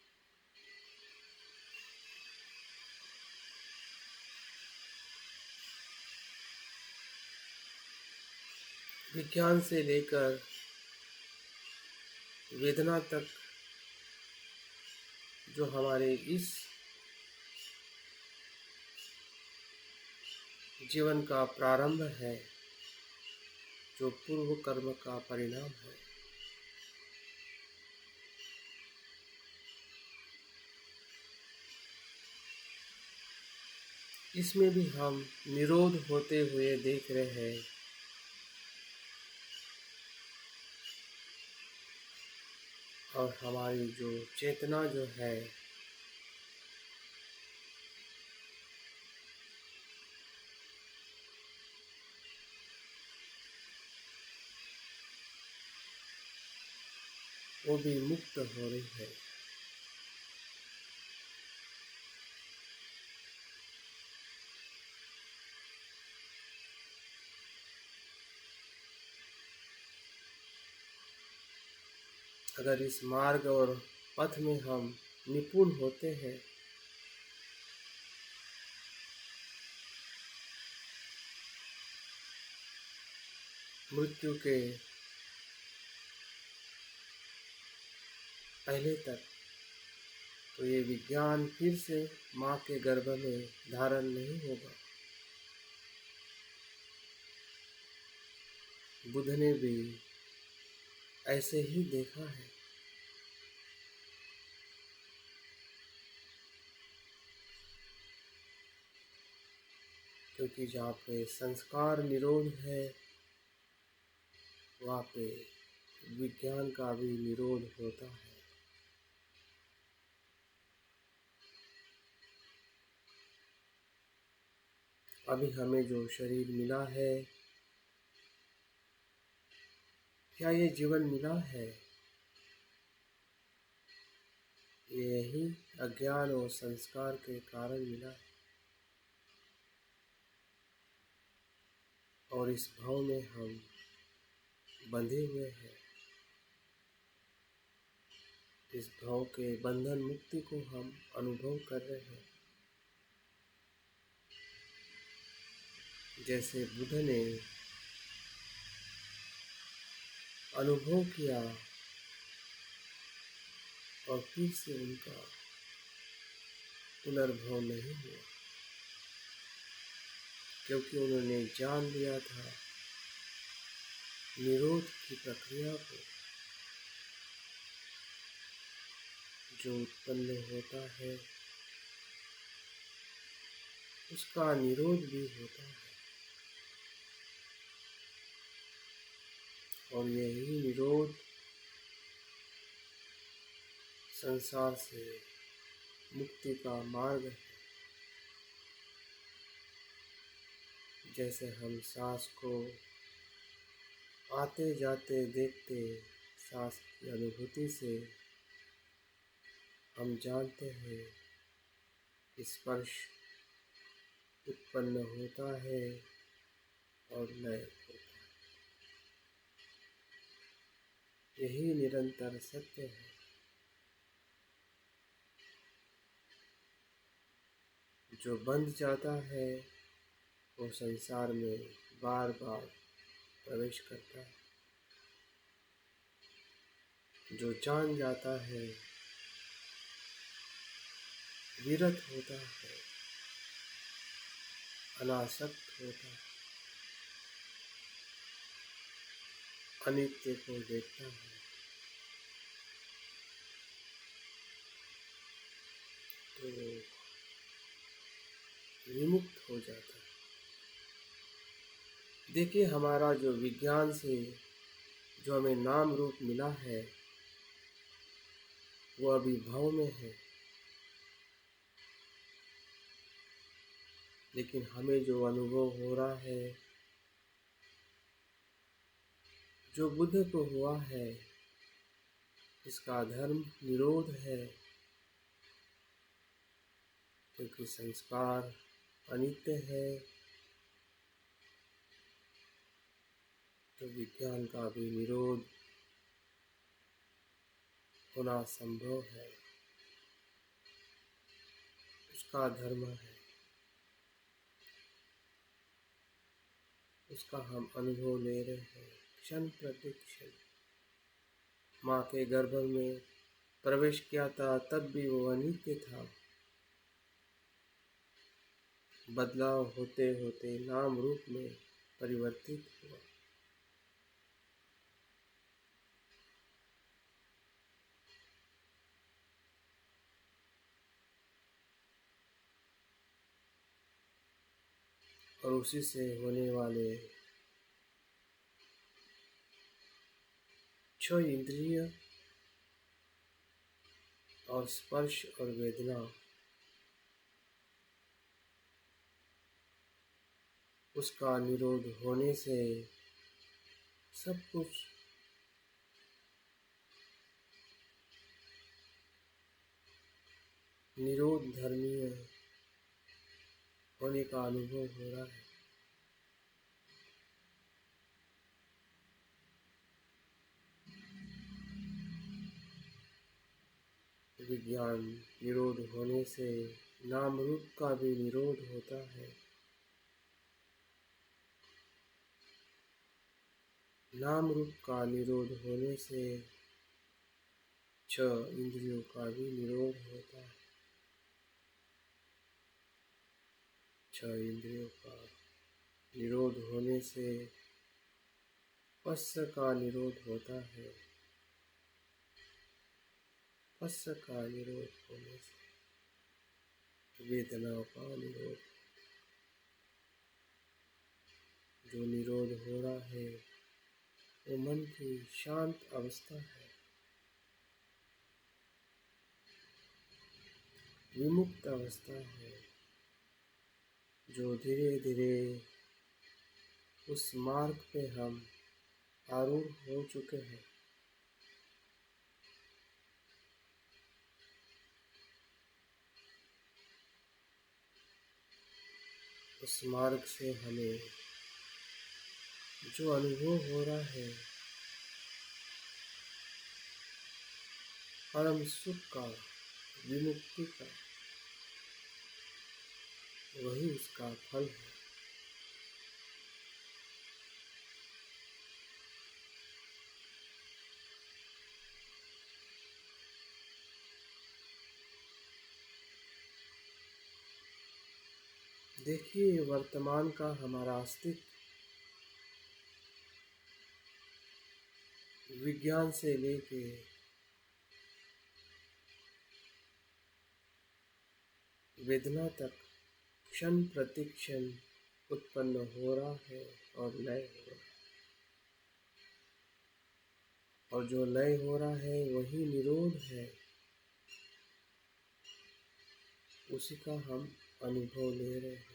विज्ञान से लेकर वेदना तक जो हमारे इस जीवन का प्रारंभ है, जो पूर्व कर्म का परिणाम है, इसमें भी हम निरोध होते हुए देख रहे हैं। और हमारी जो चेतना जो है वो भी मुक्त हो रही है। अगर इस मार्ग और पथ में हम निपुण होते हैं मृत्यु के पहले तक, तो ये विज्ञान फिर से माँ के गर्भ में धारण नहीं होगा। बुद्ध ने भी ऐसे ही देखा है। क्योंकि जहाँ पे संस्कार निरोध है, वहाँ पे विज्ञान का भी निरोध होता है। अभी हमें जो शरीर मिला है, क्या ये जीवन मिला है? यही अज्ञान और संस्कार के कारण मिला है। और इस भाव में हम बंधे हुए हैं। इस भाव के बंधन मुक्ति को हम अनुभव कर रहे हैं। जैसे बुद्ध ने अनुभव किया और फिर से उनका पुनर्भव नहीं हुआ, क्योंकि उन्होंने जान लिया था निरोध की प्रक्रिया को। जो उत्पन्न होता है उसका निरोध भी होता है। और यही निरोध संसार से मुक्ति का मार्ग है। जैसे हम सांस को आते जाते देखते, सांस की अनुभूति से हम जानते हैं स्पर्श उत्पन्न होता है और लय होता है। यही निरंतर सत्य है। जो बंध जाता है वो संसार में बार बार प्रवेश करता है। जो जान जाता है विरत होता है, अनासक्त होता है, अनित्य को देखता है, तो विमुक्त हो जाता है। देखिए, हमारा जो विज्ञान से जो हमें नाम रूप मिला है वो अभी भाव में है। लेकिन हमें जो अनुभव हो रहा है, जो बुद्ध को हुआ है, इसका धर्म निरोध है। क्योंकि संस्कार अनित्य है, तो विज्ञान का भी निरोध होना संभव है, उसका धर्म है, उसका हम अनुभव ले रहे हैं क्षण प्रति क्षण। माँ के गर्भ में प्रवेश किया था तब भी वो अनित्य था, बदलाव होते होते नाम रूप में परिवर्तित हुआ। और उसी से होने वाले 6 इंद्रिय और स्पर्श और वेदना, उसका निरोध होने से सब कुछ निरोध धर्मीय होने का अनुभव हो रहा है। विज्ञान निरोध होने से नाम रूप का भी निरोध होता है। नाम रूप का निरोध होने से 6 इंद्रियों का भी निरोध होता है। 6 इंद्रियों का निरोध होने से स्पर्श का निरोध होता है। स्पर्श का निरोध होने से वेदनाओं का निरोध, जो निरोध हो रहा है वो मन की शांत अवस्था है, विमुक्त अवस्था है, जो धीरे धीरे उस मार्ग पे हम आरूढ़ हो चुके हैं। उस मार्ग से हमें जो अनुभव हो रहा है परम सुख का, विमुक्ति का, वही उसका फल है। देखिए, वर्तमान का हमारा अस्तित्व विज्ञान से लेके वेदना तक क्षण प्रति क्षण उत्पन्न हो रहा है और लय हो रहा है। और जो लय हो रहा है वही निरोध है, उसी का हम अनुभव ले रहे हैं।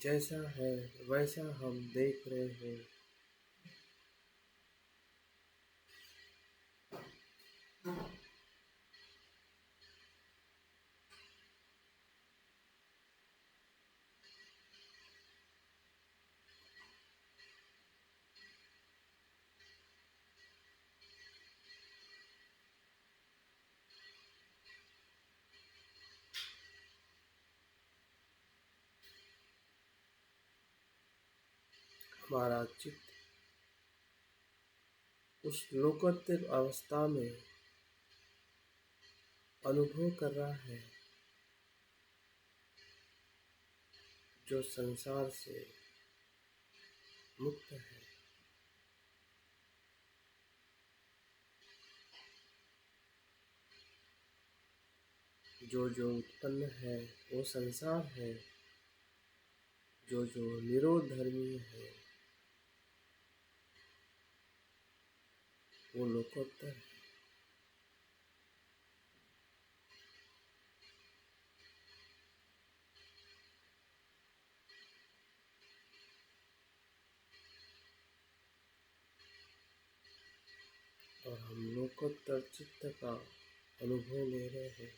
जैसा है वैसा हम देख रहे हैं। हमारा चित्त उस लोकोत्तर अवस्था में अनुभव कर रहा है जो संसार से मुक्त है। जो जो उत्पन्न है वो संसार है, जो जो निरोध धर्मी है वो लोकोत्तर है। और हम लोकोत्तर चित्त का अनुभव ले रहे हैं।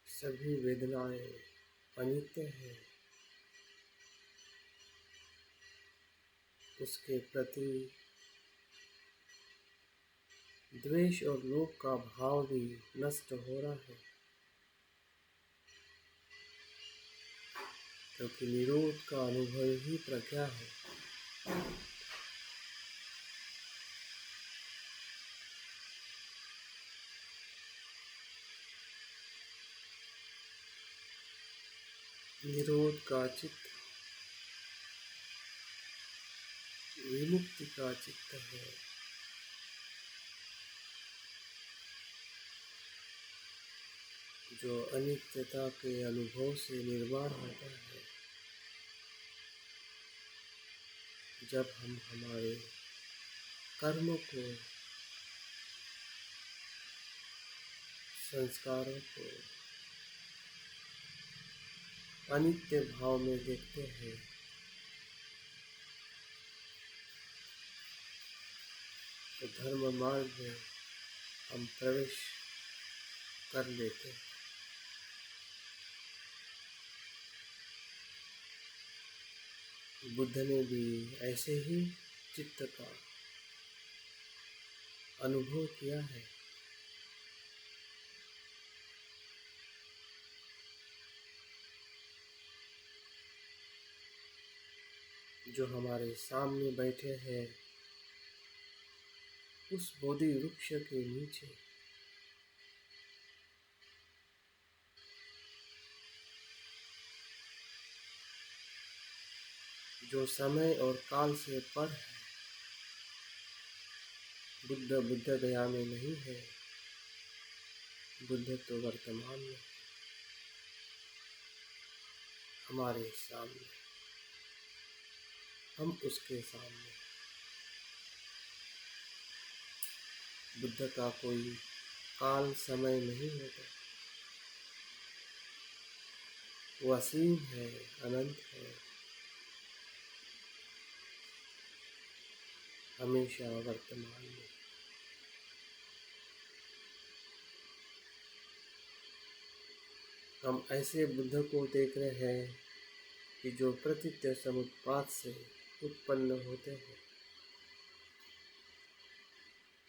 सभी वेदनाएं अनित्य हैं, उसके प्रति द्वेष और लोभ का भाव भी नष्ट हो रहा है, क्योंकि निरोध का अनुभव ही प्रज्ञा है। निरोध का चित्त विमुक्ति का चित्त है। जो अनित्यता के अनुभव से निर्माण होता है। जब हम हमारे कर्मों को, संस्कारों को अनित्य भाव में देखते हैं, तो धर्म मार्ग में हम प्रवेश कर लेते हैं। बुद्ध ने भी ऐसे ही चित्त का अनुभव किया है। जो हमारे सामने बैठे हैं, उस बोधि वृक्ष के नीचे जो समय और काल से पर है, बुद्ध गया में नहीं है, बुद्ध तो वर्तमान में हमारे सामने, हम उसके सामने। बुद्ध का कोई काल समय नहीं होता, वो असीम है, अनंत है, हमेशा वर्तमान में। हम ऐसे बुद्ध को देख रहे हैं कि जो प्रतीत्य समुत्पाद से उत्पन्न होते हैं,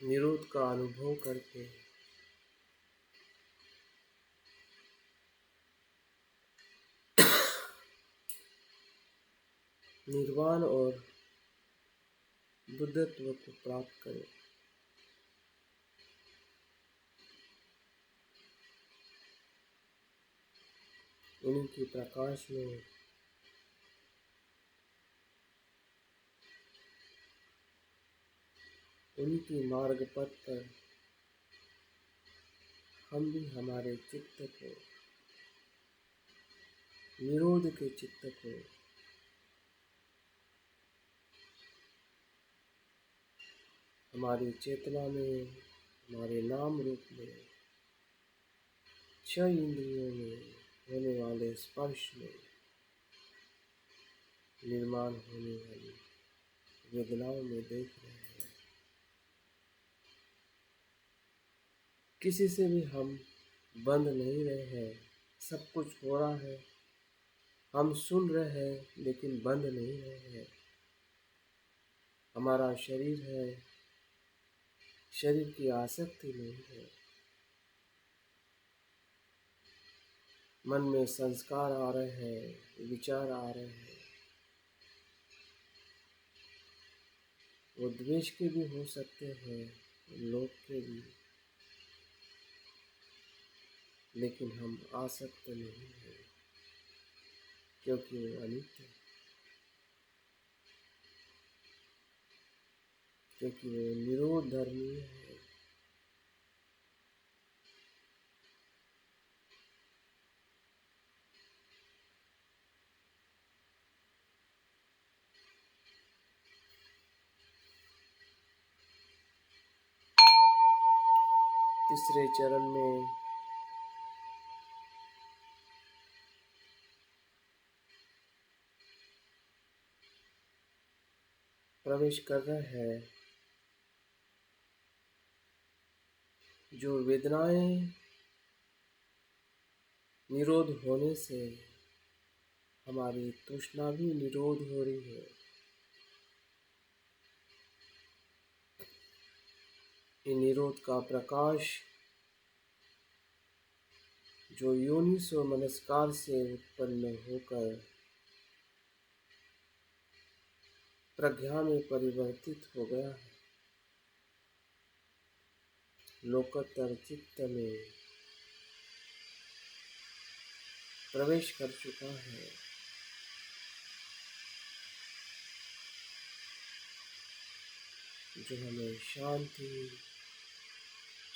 निरोध का अनुभव करके निर्वाण और बुद्धत्व को प्राप्त करें। उन्हीं के प्रकाश में उन्हीं के मार्ग पथ पर हम भी हमारे चित्त को, निरोध के चित्त को हमारी चेतना में, हमारे नाम रूप में, 6 इंद्रियों में होने वाले स्पर्श में निर्माण होने वाली वेदनाओं में देख रहे हैं। किसी से भी हम बंध नहीं रहे हैं, सब कुछ हो रहा है, हम सुन रहे हैं लेकिन बंध नहीं रहे हैं। हमारा शरीर है, शरीर की आसक्ति नहीं है। मन में संस्कार आ रहे हैं, विचार आ रहे हैं, वो द्वेष के भी हो सकते हैं, लोभ के भी, लेकिन हम आसक्त नहीं हैं, क्योंकि वो अनित्य, क्योंकि वो निरोध धर्मी है। तीसरे चरण में प्रवेश कर रहे हैं, जो वेदनाएं निरोध होने से हमारी तृष्णा भी निरोध हो रही है। ये निरोध का प्रकाश जो योनिसो मनस्कार से उत्पन्न होकर प्रज्ञा में परिवर्तित हो गया है, लोकोत्तर चित्त में प्रवेश कर चुका है। जो हमें शांति,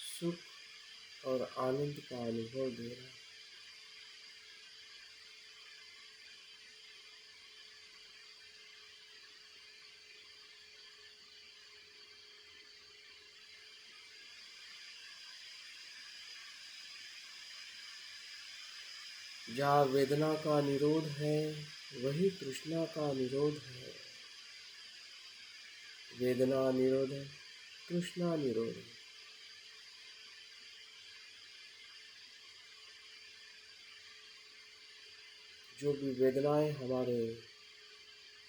सुख और आनंद का अनुभव दे रहा है। जहाँ वेदना का निरोध है, वही तृष्णा का निरोध है। वेदना निरोध है, तृष्णा निरोध है। जो भी वेदनाएं हमारे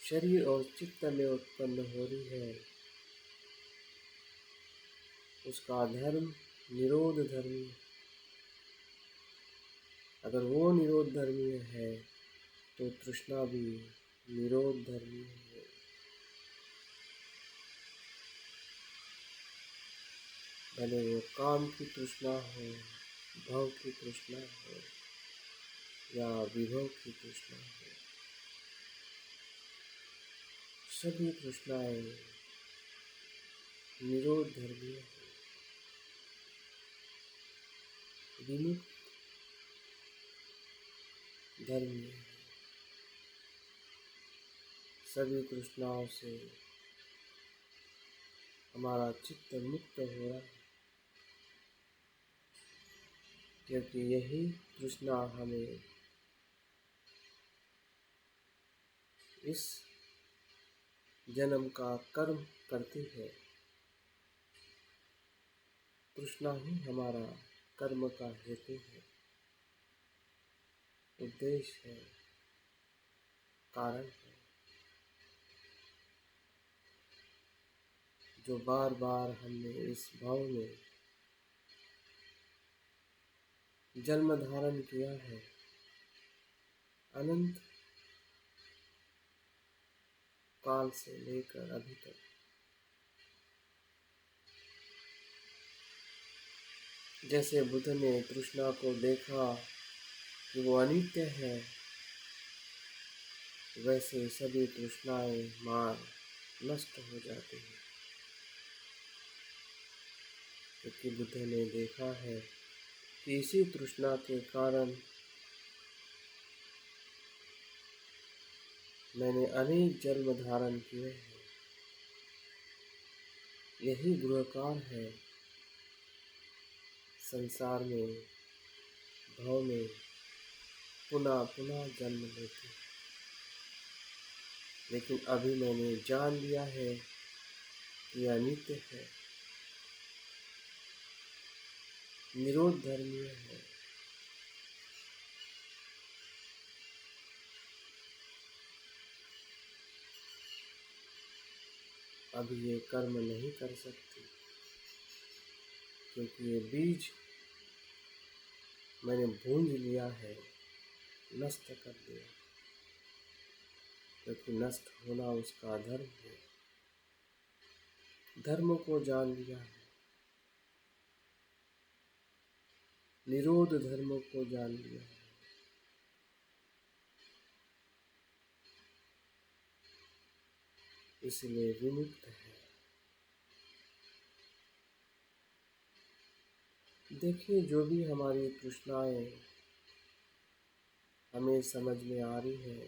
शरीर और चित्त में उत्पन्न हो रही है, उसका धर्म निरोध धर्मी। अगर वो निरोध धर्मी है तो तृष्णा भी निरोध धर्मी है। भले वो काम की तृष्णा हो, भव की तृष्णा हो या विभव की तृष्णा हो, सभी तृष्णाएं निरोध धर्मी है, विमुक्त धर्मी है। सभी तृष्णाओं से हमारा चित्त मुक्त हो रहा है, क्योंकि यही तृष्णा हमें इस जन्म का कर्म करती है। तृष्णा ही हमारा कर्म का हेतु है, उद्देश्य है, कारण है, जो बार बार हमने इस भाव में जन्म धारण किया है। अनंत काल से लेकर अभी तक जैसे बुद्ध ने तृष्णा को देखा कि वो अनित्य है, वैसे सभी तृष्णाएं मार नष्ट हो जाती हैं, क्योंकि बुद्ध ने देखा है कि इसी तृष्णा के कारण मैंने अनेक जन्म धारण किए हैं। यही गृहकार है संसार में, भव में पुनः पुनः जन्म लेते। लेकिन अभी मैंने जान लिया है कि अनित्य है, निरोध धर्मीय है। अब ये कर्म नहीं कर सकती, क्योंकि ये बीज मैंने भूंज लिया है, नष्ट कर दिया, क्योंकि नष्ट होना उसका धर्म है। धर्म को जान लिया है, निरोध धर्म को जान लिया है। इसलिए विमुक्त है। देखिए, जो भी हमारी तृष्णाएं हमें समझ में आ रही है,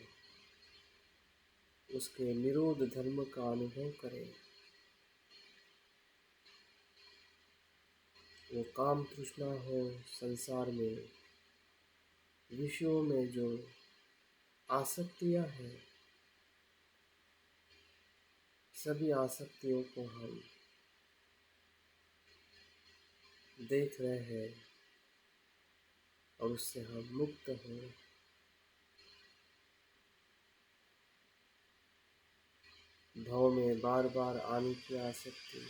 उसके निरोध धर्म का अनुभव करें। वो काम तृष्णा हो, संसार में विषयों में जो आसक्तियां हैं, सभी आसक्तियों को हम देख रहे हैं और उससे हम मुक्त हो रहे हैं। भाव में बार बार आने की आसक्ति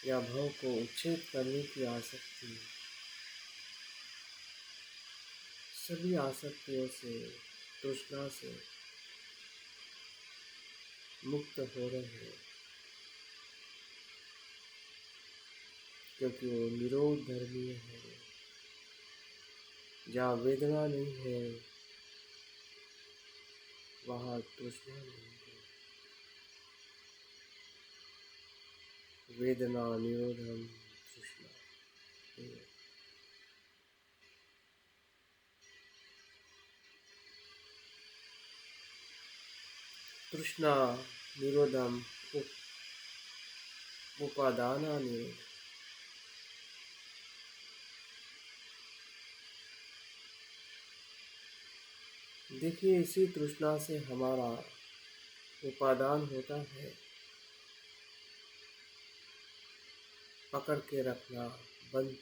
या भाव को उच्छेद करने की आसक्ति, सभी आसक्तियों से, तृष्णा से मुक्त हो रहे हैं, क्योंकि वो निरोध धर्मीय है। जहाँ वेदना नहीं है वहाँ तृष्णा नहीं है। वेदना निरोधम तृष्णा। तृष्णा निरोधम उपादाना निरोध। देखिए, इसी तृष्णा से हमारा उपादान होता है, पकड़ के रखना, बंद,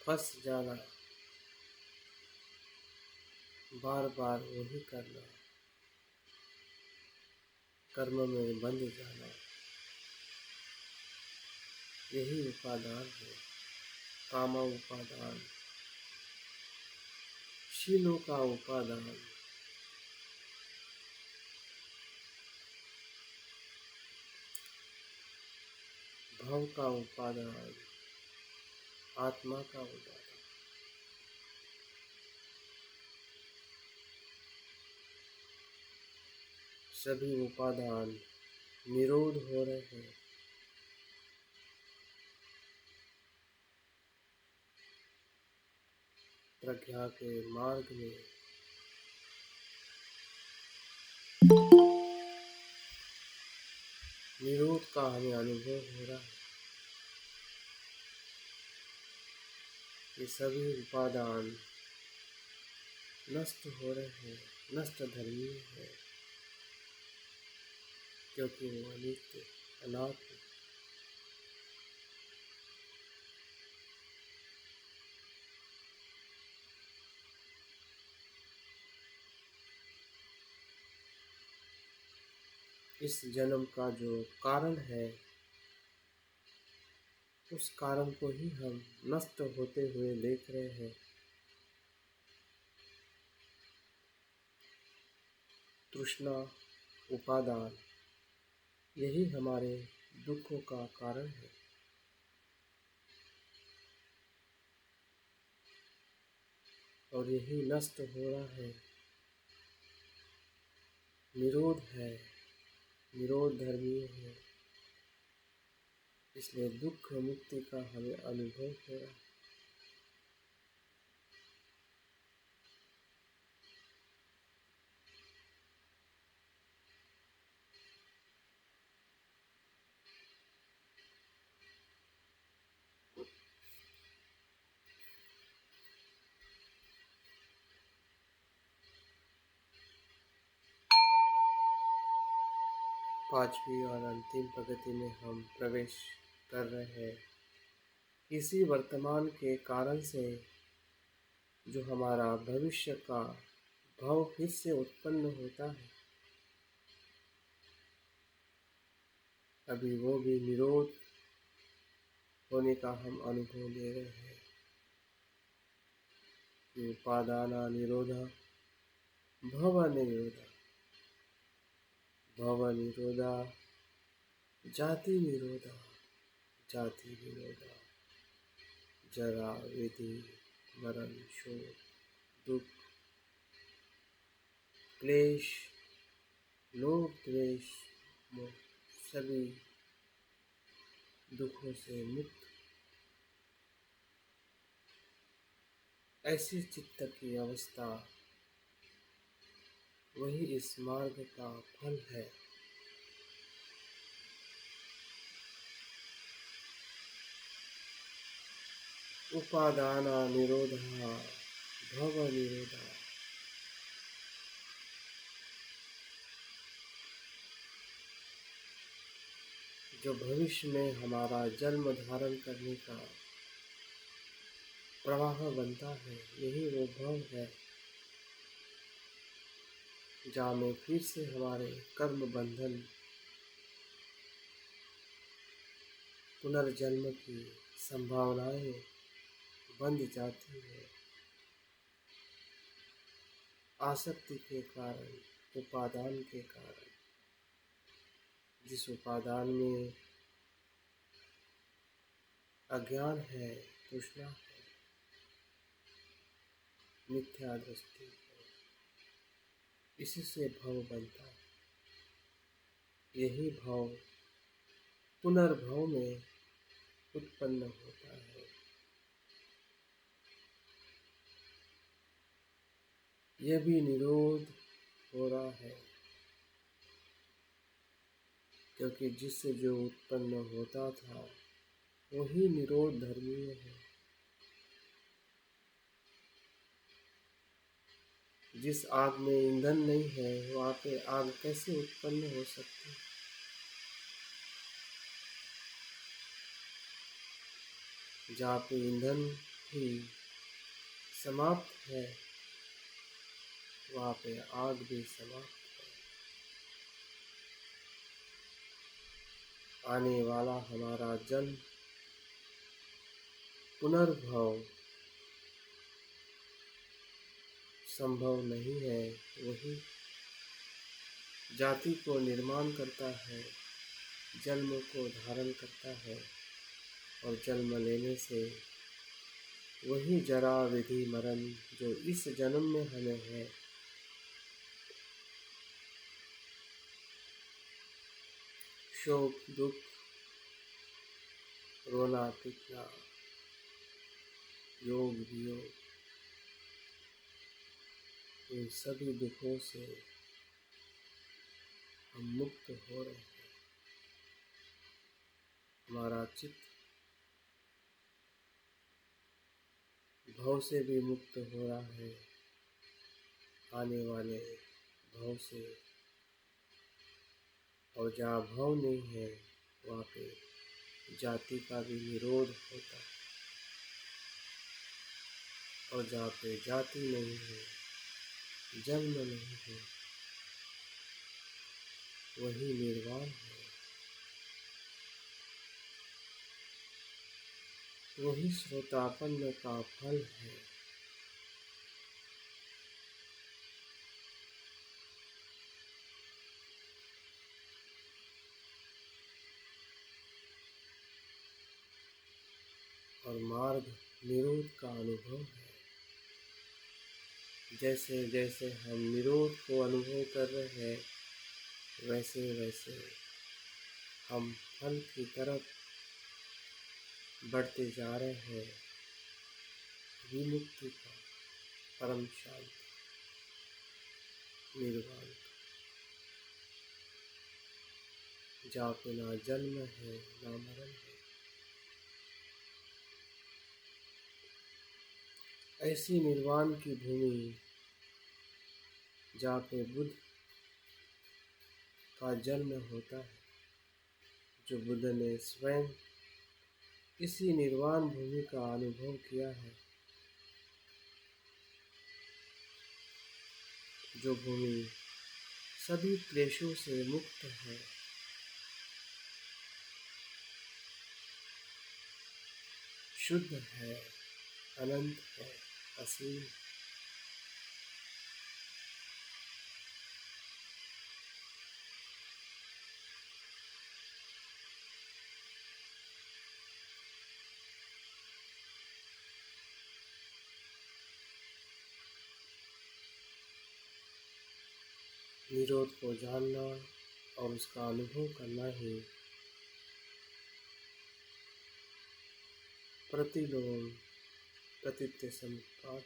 फंस जाना, बार बार वही करना, कर्म में बंध जाना, यही उपादान है। काम उपादान, शीलों का उपादान, भाव का उपादान, आत्मा का उपादान, सभी उपादान निरोध हो रहे हैं। प्रज्ञा के मार्ग में निरोध का हमें अनुभव हो रहा है। ये सभी उपादान नष्ट हो रहे हैं, नष्ट धर्मीय है, क्योंकि वो अनित्य, अनात्म। इस जन्म का जो कारण है, उस कारण को ही हम नष्ट होते हुए देख रहे हैं। तृष्णा, उपादान, यही हमारे दुखों का कारण है। और यही नष्ट हो रहा है। निरोध है, निरोध धर्मीय है, इसलिए दुख मुक्ति का हमें अनुभव हो रहा है। पांचवी और अंतिम प्रगति में हम प्रवेश कर रहे हैं। इसी वर्तमान के कारण से जो हमारा भविष्य का भाव फिर से उत्पन्न होता है, अभी वो भी निरोध होने का हम अनुभव ले रहे हैं। कि उपादाना निरोधा, भव निरोधा, भव निरोधा, जाति निरोधा, जाति निरोधा, जरा व्याधि मरण शोक दुख क्लेश लोभ द्वेष मोह, सभी दुखों से मुक्त। ऐसी चित्त की अवस्था वही इस मार्ग का फल है। उपादाना निरोधा, भव निरोधा, जो भविष्य में हमारा जन्म धारण करने का प्रवाह बनता है, यही वो भव है जहाँ में फिर से हमारे कर्म बंधन, पुनर्जन्म की संभावनाएं बंध जाती है आसक्ति के कारण, उपादान के कारण। जिस उपादान में अज्ञान है, तृष्णा है, मिथ्या दृष्टि है, इसी से भव बनता है। यही भव पुनर्भव में उत्पन्न होता है। यह भी निरोध हो रहा है, क्योंकि जिससे जो उत्पन्न होता था वही निरोध धर्मीय है। जिस आग में ईंधन नहीं है, वहाँ पे आग कैसे उत्पन्न हो सकती है? जहाँ पे ईंधन ही समाप्त है, वहाँ पे आग भी समाप्त है। आने वाला हमारा जन्म, पुनर्भव संभव नहीं है। वही जाति को निर्माण करता है, जन्म को धारण करता है, और जन्म लेने से वही जरा विधि मरण जो इस जन्म में हमें है, शोक दुख, रोना पीटना, योग वियोग, इन सभी दुखों से हम मुक्त हो रहे हैं। हमारा चित्त भव से भी मुक्त हो रहा है, आने वाले भव से। और जहाँ भव नहीं है, वहाँ पे जाति का भी निरोध होता है। और जहाँ पे जाति नहीं है, जन्म नहीं है, वही निर्वाण है। वही श्रोतापन्न का फल है। और मार्ग निरोध का अनुभव है। जैसे जैसे हम निरोध को अनुभव कर रहे हैं, वैसे वैसे हम फल की तरफ बढ़ते जा रहे हैं, विमुक्ति का, परम शांति, निर्वाण का, जहाँ पे ना जन्म है ना मरण है। ऐसी निर्वाण की भूमि जहाँ पे बुद्ध का जन्म होता है, जो बुद्ध ने स्वयं इसी निर्वाण भूमि का अनुभव किया है, जो भूमि सभी क्लेशों से मुक्त है, शुद्ध है, अनंत है, असीम। निरोध को जानना और उसका अनुभव करना ही प्रतिलोम प्रतीत्य समुत्पाद।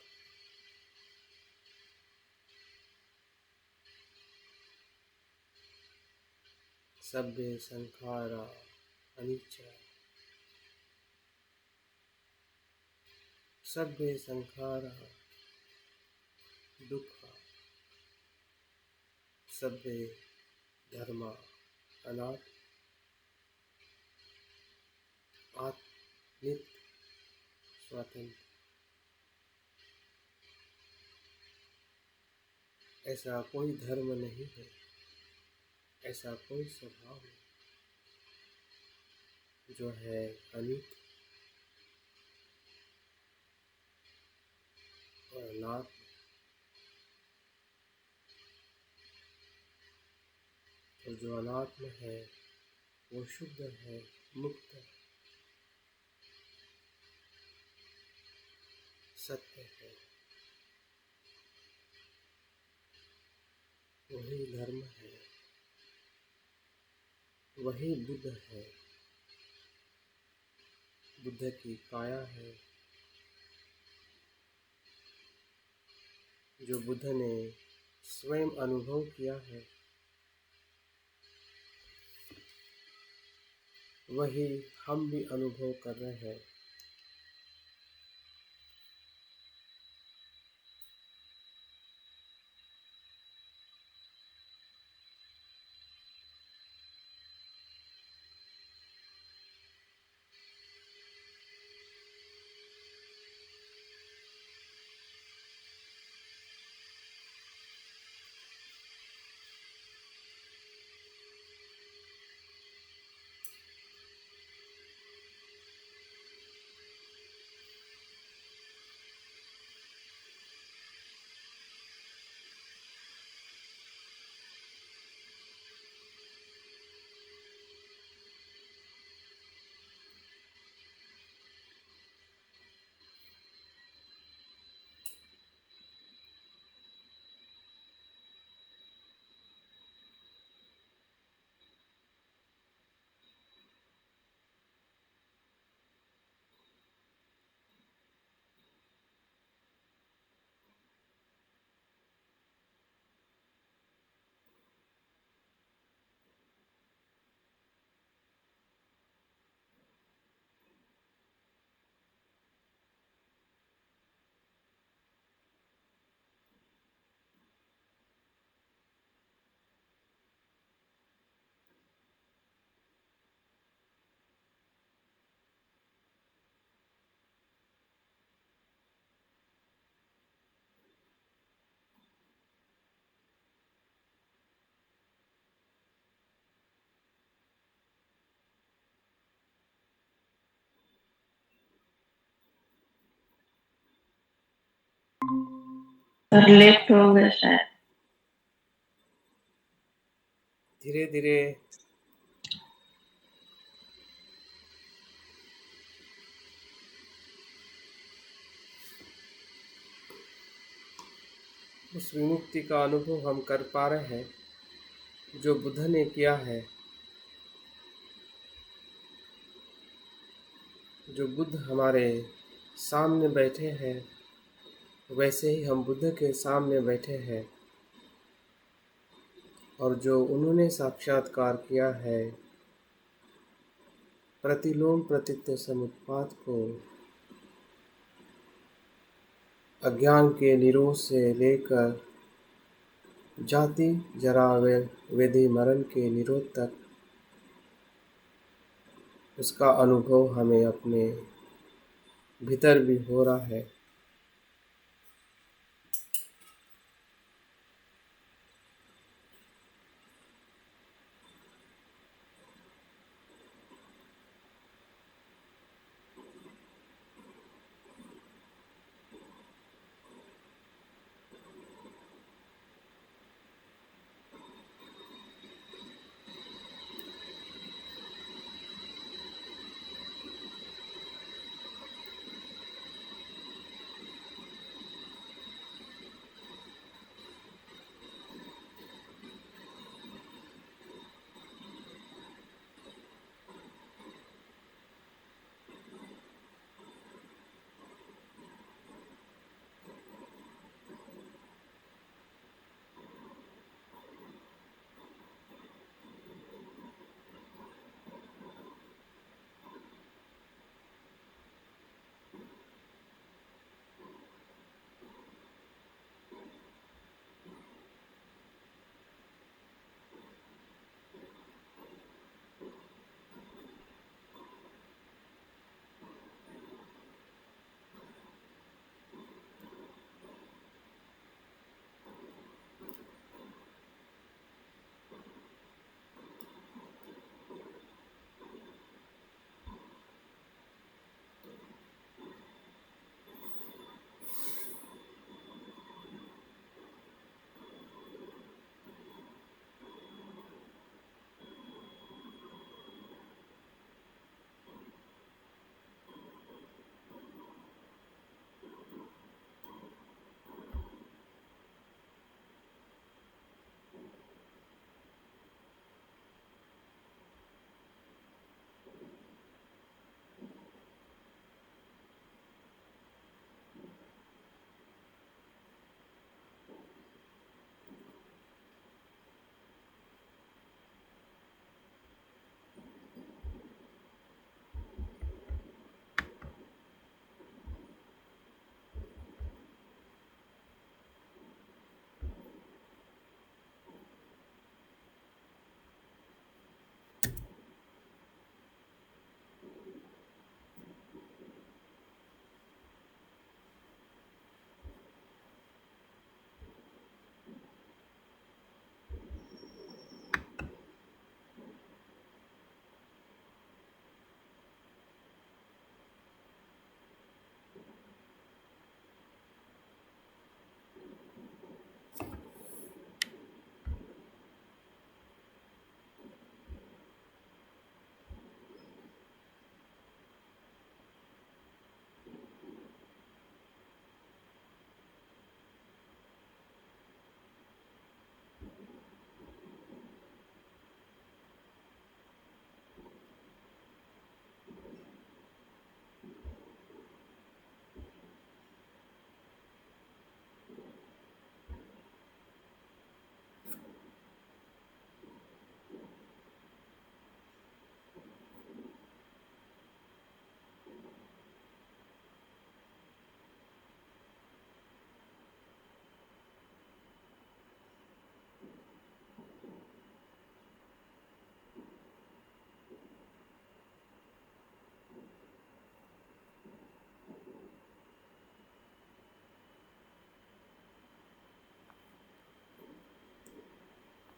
सभ्य संखारा अनिच्चा, सभ्य संखारा दुख, सभ्य धर्मा अनाथ, आत्मिक स्वातंत्र, ऐसा कोई धर्म नहीं है, ऐसा कोई स्वभाव नहीं जो है अनित और अनात्म। और जो अनात्म है वो शुद्ध है, मुक्त है, सत्य है। वही धर्म है, वही बुद्ध है, बुद्ध की काया है, जो बुद्ध ने स्वयं अनुभव किया है, वही हम भी अनुभव कर रहे हैं। और लेफ्ट हो गया शायद। धीरे धीरे उस विमुक्ति का अनुभव हम कर पा रहे हैं जो बुद्ध ने किया है। जो बुद्ध हमारे सामने बैठे हैं वैसे ही हम बुद्ध के सामने बैठे हैं, और जो उन्होंने साक्षात्कार किया है प्रतिलोम प्रतीत्य समुत्पाद को, अज्ञान के निरोध से लेकर जाति जरा व्याधि मरण के निरोध तक, उसका अनुभव हमें अपने भीतर भी हो रहा है।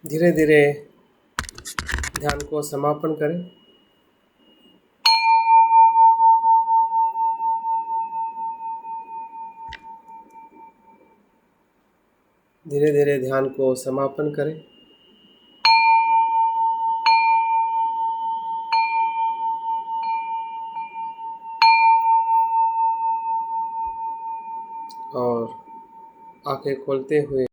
धीरे धीरे ध्यान को समापन करें। धीरे धीरे ध्यान को समापन करें। और आंखें खोलते हुए